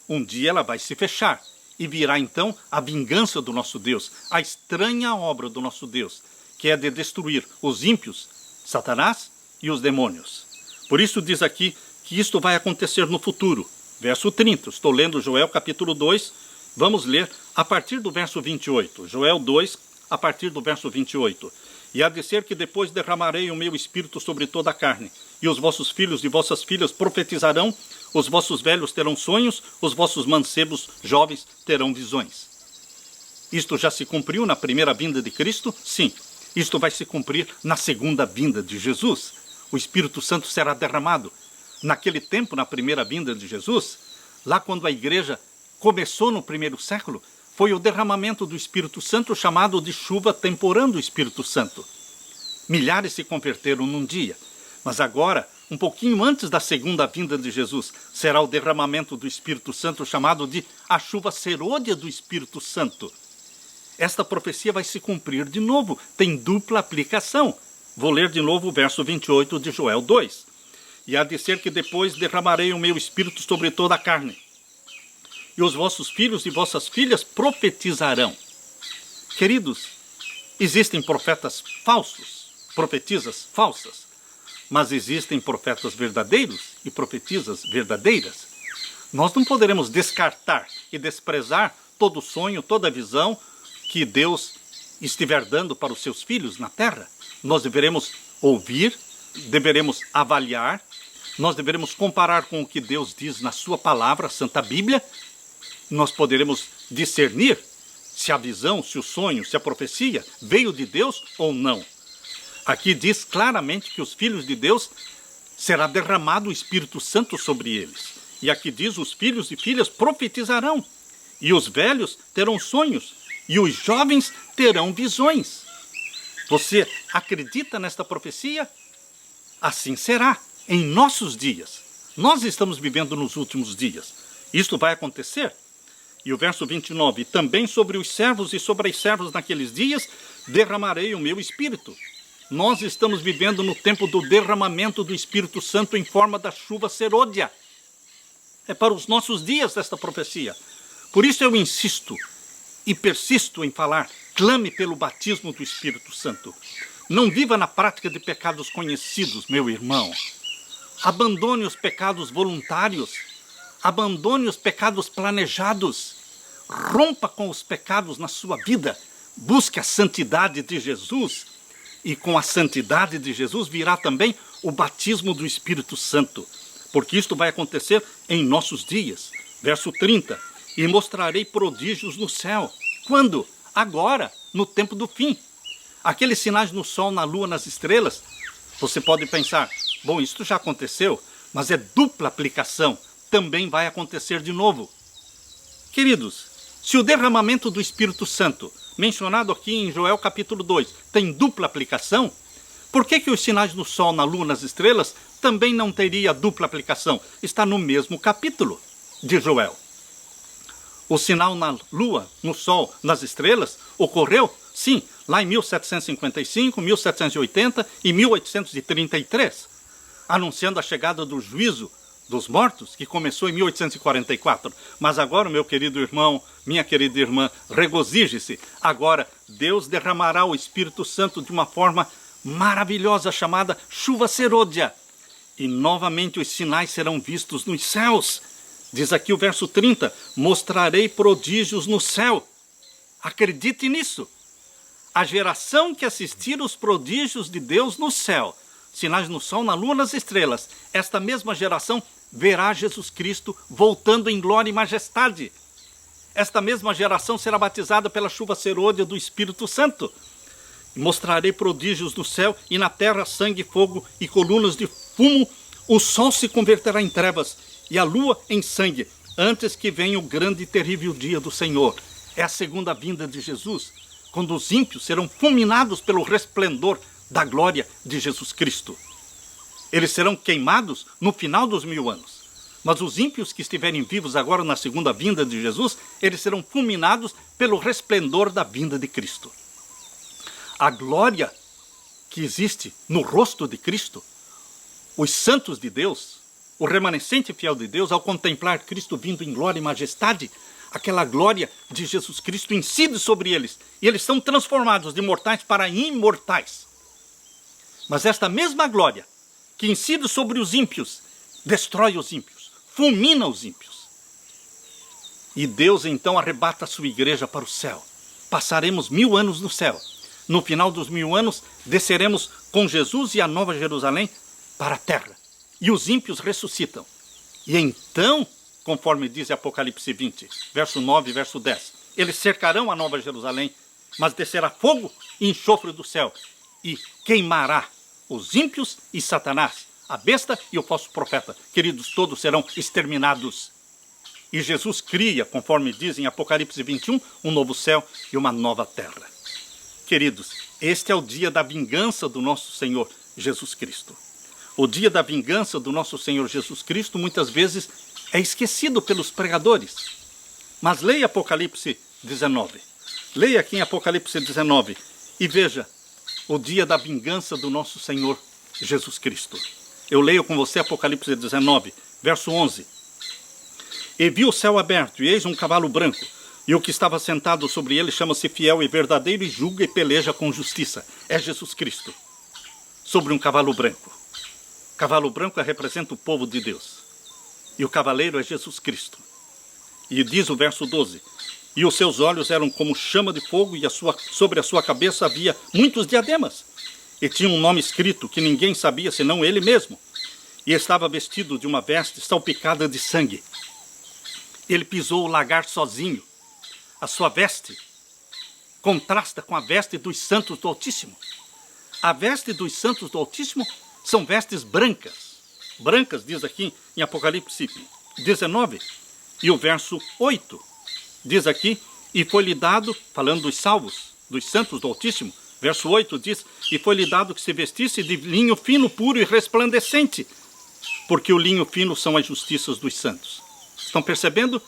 Um dia ela vai se fechar e virá então a vingança do nosso Deus, a estranha obra do nosso Deus, que é de destruir os ímpios, Satanás e os demônios. Por isso diz aqui que isto vai acontecer no futuro. Verso 30, estou lendo Joel capítulo 2, vamos ler a partir do verso 28. Joel 2, a partir do verso 28. E há de ser que depois derramarei o meu espírito sobre toda a carne, e os vossos filhos e vossas filhas profetizarão, os vossos velhos terão sonhos, os vossos mancebos jovens terão visões. Isto já se cumpriu na primeira vinda de Cristo? Sim. Isto vai se cumprir na segunda vinda de Jesus. O Espírito Santo será derramado. Naquele tempo, na primeira vinda de Jesus, lá quando a igreja começou no primeiro século, foi o derramamento do Espírito Santo chamado de chuva temporã do Espírito Santo. Milhares se converteram num dia. Mas agora, um pouquinho antes da segunda vinda de Jesus, será o derramamento do Espírito Santo chamado de a chuva serôdia do Espírito Santo. Esta profecia vai se cumprir de novo, tem dupla aplicação. Vou ler de novo o verso 28 de Joel 2. E há de ser que depois derramarei o meu espírito sobre toda a carne. E os vossos filhos e vossas filhas profetizarão. Queridos, existem profetas falsos, profetisas falsas, mas existem profetas verdadeiros e profetisas verdadeiras. Nós não poderemos descartar e desprezar todo sonho, toda visão que Deus estiver dando para os seus filhos na terra. Nós deveremos ouvir, deveremos avaliar, nós deveremos comparar com o que Deus diz na sua palavra, a Santa Bíblia. Nós poderemos discernir se a visão, se o sonho, se a profecia veio de Deus ou não. Aqui diz claramente que os filhos de Deus será derramado o Espírito Santo sobre eles. E aqui diz, os filhos e filhas profetizarão, e os velhos terão sonhos, e os jovens terão visões. Você acredita nesta profecia? Assim será em nossos dias. Nós estamos vivendo nos últimos dias. Isto vai acontecer. E o verso 29, também sobre os servos e sobre as servas naqueles dias derramarei o meu espírito. Nós estamos vivendo no tempo do derramamento do Espírito Santo em forma da chuva serôdia. É para os nossos dias esta profecia. Por isso eu insisto e persisto em falar, clame pelo batismo do Espírito Santo. Não viva na prática de pecados conhecidos, meu irmão. Abandone os pecados voluntários. Abandone os pecados planejados. Rompa com os pecados na sua vida. Busque a santidade de Jesus. E com a santidade de Jesus virá também o batismo do Espírito Santo. Porque isto vai acontecer em nossos dias. Verso 30. E mostrarei prodígios no céu. Quando? Agora, no tempo do fim. Aqueles sinais no sol, na lua, nas estrelas. Você pode pensar, bom, isto já aconteceu, mas é dupla aplicação. Também vai acontecer de novo. Queridos, se o derramamento do Espírito Santo, mencionado aqui em Joel capítulo 2, tem dupla aplicação, por que os sinais no sol, na lua, nas estrelas também não teria dupla aplicação? Está no mesmo capítulo de Joel. O sinal na lua, no sol, nas estrelas ocorreu, sim, lá em 1755, 1780 e 1833, anunciando a chegada do juízo dos mortos, que começou em 1844. Mas agora, meu querido irmão, minha querida irmã, regozije-se. Agora, Deus derramará o Espírito Santo de uma forma maravilhosa, chamada chuva serôdia. E novamente os sinais serão vistos nos céus. Diz aqui o verso 30, mostrarei prodígios no céu. Acredite nisso. A geração que assistir os prodígios de Deus no céu, sinais no sol, na lua, nas estrelas, esta mesma geração verá Jesus Cristo voltando em glória e majestade. Esta mesma geração será batizada pela chuva serôdia do Espírito Santo. Mostrarei prodígios no céu e na terra sangue, fogo e colunas de fumo. O sol se converterá em trevas e a lua em sangue, antes que venha o grande e terrível dia do Senhor. É a segunda vinda de Jesus, quando os ímpios serão fulminados pelo resplendor da glória de Jesus Cristo. Eles serão queimados no final dos 1000 anos. Mas os ímpios que estiverem vivos agora na segunda vinda de Jesus, eles serão fulminados pelo resplendor da vinda de Cristo. A glória que existe no rosto de Cristo, os santos de Deus, o remanescente fiel de Deus, ao contemplar Cristo vindo em glória e majestade, aquela glória de Jesus Cristo incide sobre eles, e eles são transformados de mortais para imortais. Mas esta mesma glória que incide sobre os ímpios, destrói os ímpios, fulmina os ímpios. E Deus então arrebata a sua igreja para o céu. Passaremos 1000 anos no céu. No final dos 1000 anos, desceremos com Jesus e a Nova Jerusalém para a terra. E os ímpios ressuscitam. E então, conforme diz Apocalipse 20, verso 9 e verso 10, eles cercarão a Nova Jerusalém, mas descerá fogo e enxofre do céu, e queimará os ímpios e Satanás, a besta e o falso profeta. Queridos, todos serão exterminados. E Jesus cria, conforme diz em Apocalipse 21, um novo céu e uma nova terra. Queridos, este é o dia da vingança do nosso Senhor Jesus Cristo. O dia da vingança do nosso Senhor Jesus Cristo muitas vezes é esquecido pelos pregadores. Mas leia Apocalipse 19. Leia aqui em Apocalipse 19 e veja o dia da vingança do nosso Senhor Jesus Cristo. Eu leio com você Apocalipse 19, verso 11. E vi o céu aberto, e eis um cavalo branco, e o que estava sentado sobre ele chama-se Fiel e Verdadeiro, e julga e peleja com justiça. É Jesus Cristo, sobre um cavalo branco. Cavalo branco representa o povo de Deus. E o cavaleiro é Jesus Cristo. E diz o verso 12, e os seus olhos eram como chama de fogo, e sobre a sua cabeça havia muitos diademas. E tinha um nome escrito que ninguém sabia senão ele mesmo. E estava vestido de uma veste salpicada de sangue. Ele pisou o lagar sozinho. A sua veste contrasta com a veste dos santos do Altíssimo. A veste dos santos do Altíssimo são vestes brancas. Brancas, diz aqui em Apocalipse 19, e o verso 8. Diz aqui, e foi-lhe dado, falando dos salvos, dos santos do Altíssimo, verso 8 diz, e foi-lhe dado que se vestisse de linho fino, puro e resplandecente, porque o linho fino são as justiças dos santos. Estão percebendo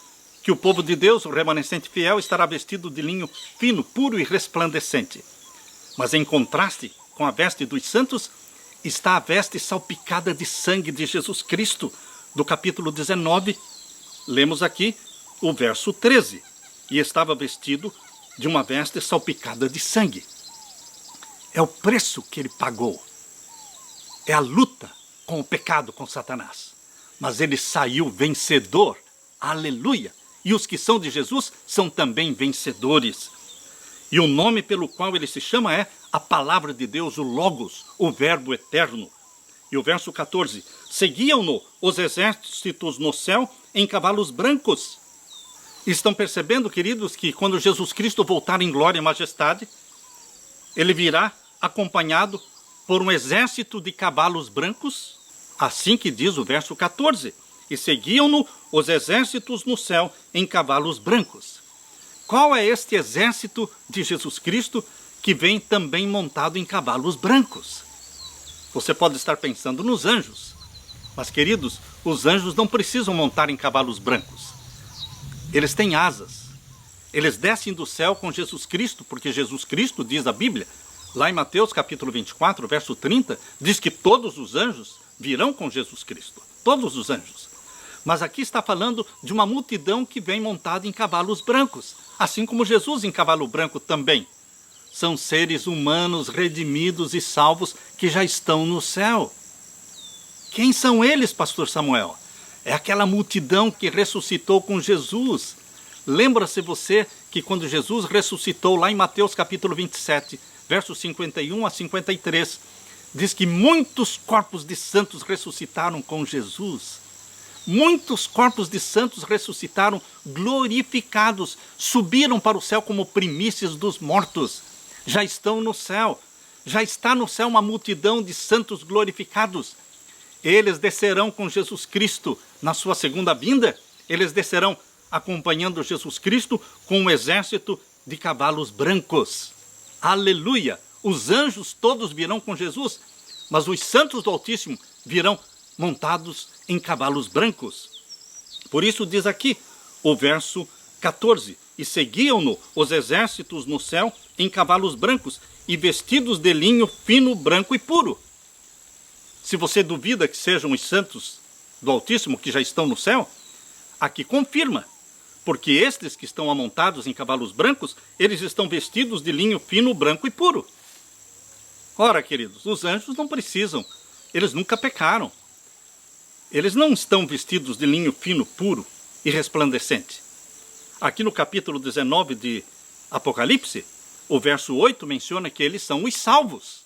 que o povo de Deus, o remanescente fiel, estará vestido de linho fino, puro e resplandecente. Mas em contraste com a veste dos santos, está a veste salpicada de sangue de Jesus Cristo, do capítulo 19, lemos aqui o verso 13, e estava vestido de uma veste salpicada de sangue. É o preço que ele pagou. É a luta com o pecado, com Satanás. Mas ele saiu vencedor. Aleluia! E os que são de Jesus são também vencedores. E o nome pelo qual ele se chama é a palavra de Deus, o Logos, o Verbo eterno. E o verso 14, seguiam-no os exércitos no céu em cavalos brancos. Estão percebendo, queridos, que quando Jesus Cristo voltar em glória e majestade, ele virá acompanhado por um exército de cavalos brancos, assim que diz o verso 14, e seguiam-no os exércitos no céu em cavalos brancos. Qual é este exército de Jesus Cristo que vem também montado em cavalos brancos? Você pode estar pensando nos anjos, mas, queridos, os anjos não precisam montar em cavalos brancos. Eles têm asas. Eles descem do céu com Jesus Cristo, porque Jesus Cristo, diz a Bíblia, lá em Mateus capítulo 24, verso 30, diz que todos os anjos virão com Jesus Cristo. Todos os anjos. Mas aqui está falando de uma multidão que vem montada em cavalos brancos, assim como Jesus em cavalo branco também. São seres humanos redimidos e salvos que já estão no céu. Quem são eles, pastor Samuel? É aquela multidão que ressuscitou com Jesus. Lembra-se você que quando Jesus ressuscitou lá em Mateus capítulo 27, versos 51 a 53, diz que muitos corpos de santos ressuscitaram com Jesus. Muitos corpos de santos ressuscitaram glorificados, subiram para o céu como primícias dos mortos. Já estão no céu. Já está no céu uma multidão de santos glorificados. Eles descerão com Jesus Cristo na sua segunda vinda. Eles descerão acompanhando Jesus Cristo com um exército de cavalos brancos. Aleluia! Os anjos todos virão com Jesus, mas os santos do Altíssimo virão montados em cavalos brancos. Por isso diz aqui o verso 14: e seguiam-no os exércitos no céu em cavalos brancos e vestidos de linho fino, branco e puro. Se você duvida que sejam os santos do Altíssimo que já estão no céu, aqui confirma, porque estes que estão amontados em cavalos brancos, eles estão vestidos de linho fino, branco e puro. Ora, queridos, os anjos não precisam, eles nunca pecaram. Eles não estão vestidos de linho fino, puro e resplandecente. Aqui no capítulo 19 de Apocalipse, o verso 8 menciona que eles são os salvos.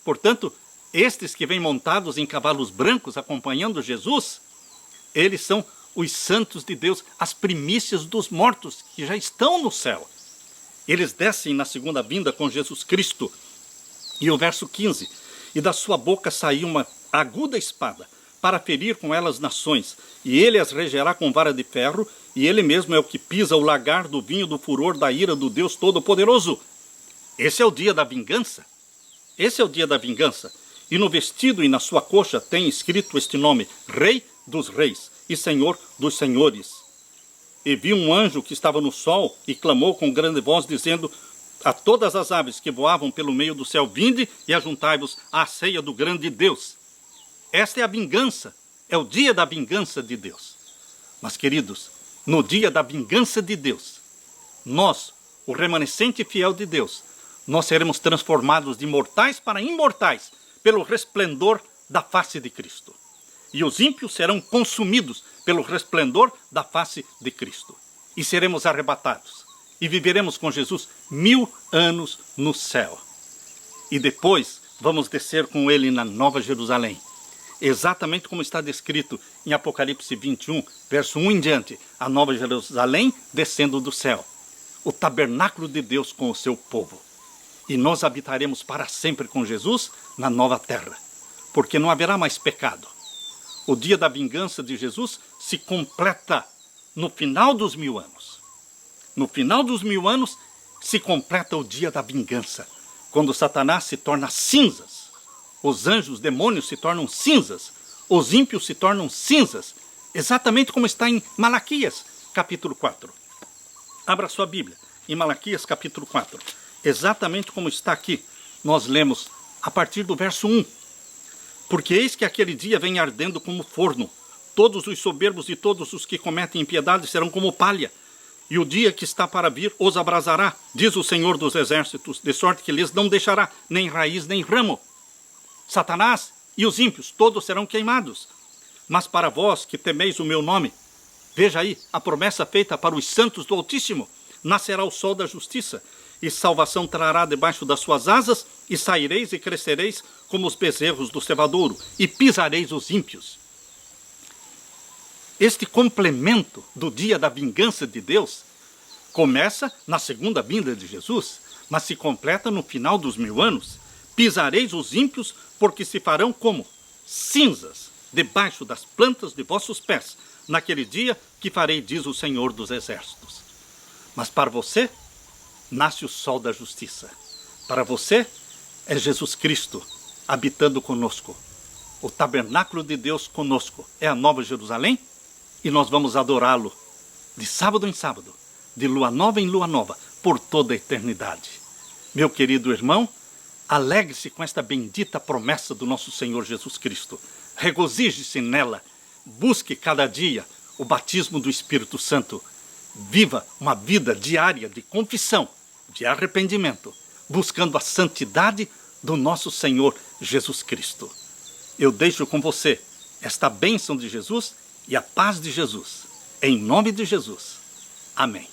Portanto, estes que vêm montados em cavalos brancos acompanhando Jesus, eles são os santos de Deus, as primícias dos mortos que já estão no céu. Eles descem na segunda vinda com Jesus Cristo. E o verso 15: e da sua boca saiu uma aguda espada, para ferir com ela as nações, e ele as regerá com vara de ferro, e ele mesmo é o que pisa o lagar do vinho do furor da ira do Deus Todo-Poderoso. Esse é o dia da vingança. Esse é o dia da vingança. E no vestido e na sua coxa tem escrito este nome: Rei dos Reis e Senhor dos Senhores. E vi um anjo que estava no sol e clamou com grande voz, dizendo a todas as aves que voavam pelo meio do céu: vinde e ajuntai-vos à ceia do grande Deus. Esta é a vingança, é o dia da vingança de Deus. Mas, queridos, no dia da vingança de Deus, nós, o remanescente fiel de Deus, nós seremos transformados de mortais para imortais pelo resplendor da face de Cristo. E os ímpios serão consumidos pelo resplendor da face de Cristo. E seremos arrebatados. E viveremos com Jesus 1000 anos no céu. E depois vamos descer com ele na Nova Jerusalém. Exatamente como está descrito em Apocalipse 21, verso 1 em diante. A Nova Jerusalém descendo do céu. O tabernáculo de Deus com o seu povo. E nós habitaremos para sempre com Jesus na nova terra. Porque não haverá mais pecado. O dia da vingança de Jesus se completa no final dos 1000 anos. No final dos 1000 anos se completa o dia da vingança. Quando Satanás se torna cinzas. Os anjos, os demônios se tornam cinzas. Os ímpios se tornam cinzas. Exatamente como está em Malaquias, capítulo 4. Abra sua Bíblia, em Malaquias, capítulo 4. Exatamente como está aqui. Nós lemos a partir do verso 1. Porque eis que aquele dia vem ardendo como forno. Todos os soberbos e todos os que cometem impiedade serão como palha. E o dia que está para vir os abrasará, diz o Senhor dos Exércitos, de sorte que lhes não deixará nem raiz nem ramo. Satanás e os ímpios, todos serão queimados. Mas para vós que temeis o meu nome, veja aí a promessa feita para os santos do Altíssimo, nascerá o sol da justiça, e salvação trará debaixo das suas asas, e saireis e crescereis como os bezerros do cevadouro, e pisareis os ímpios. Este complemento do dia da vingança de Deus começa na segunda vinda de Jesus, mas se completa no final dos 1000 anos. Pisareis os ímpios, porque se farão como cinzas debaixo das plantas de vossos pés, naquele dia que farei, diz o Senhor dos Exércitos. Mas para você, nasce o sol da justiça. Para você, é Jesus Cristo habitando conosco. O tabernáculo de Deus conosco é a Nova Jerusalém, e nós vamos adorá-lo de sábado em sábado, de lua nova em lua nova, por toda a eternidade. Meu querido irmão, alegre-se com esta bendita promessa do nosso Senhor Jesus Cristo. Regozije-se nela. Busque cada dia o batismo do Espírito Santo. Viva uma vida diária de confissão, de arrependimento, buscando a santidade do nosso Senhor Jesus Cristo. Eu deixo com você esta bênção de Jesus e a paz de Jesus. Em nome de Jesus. Amém.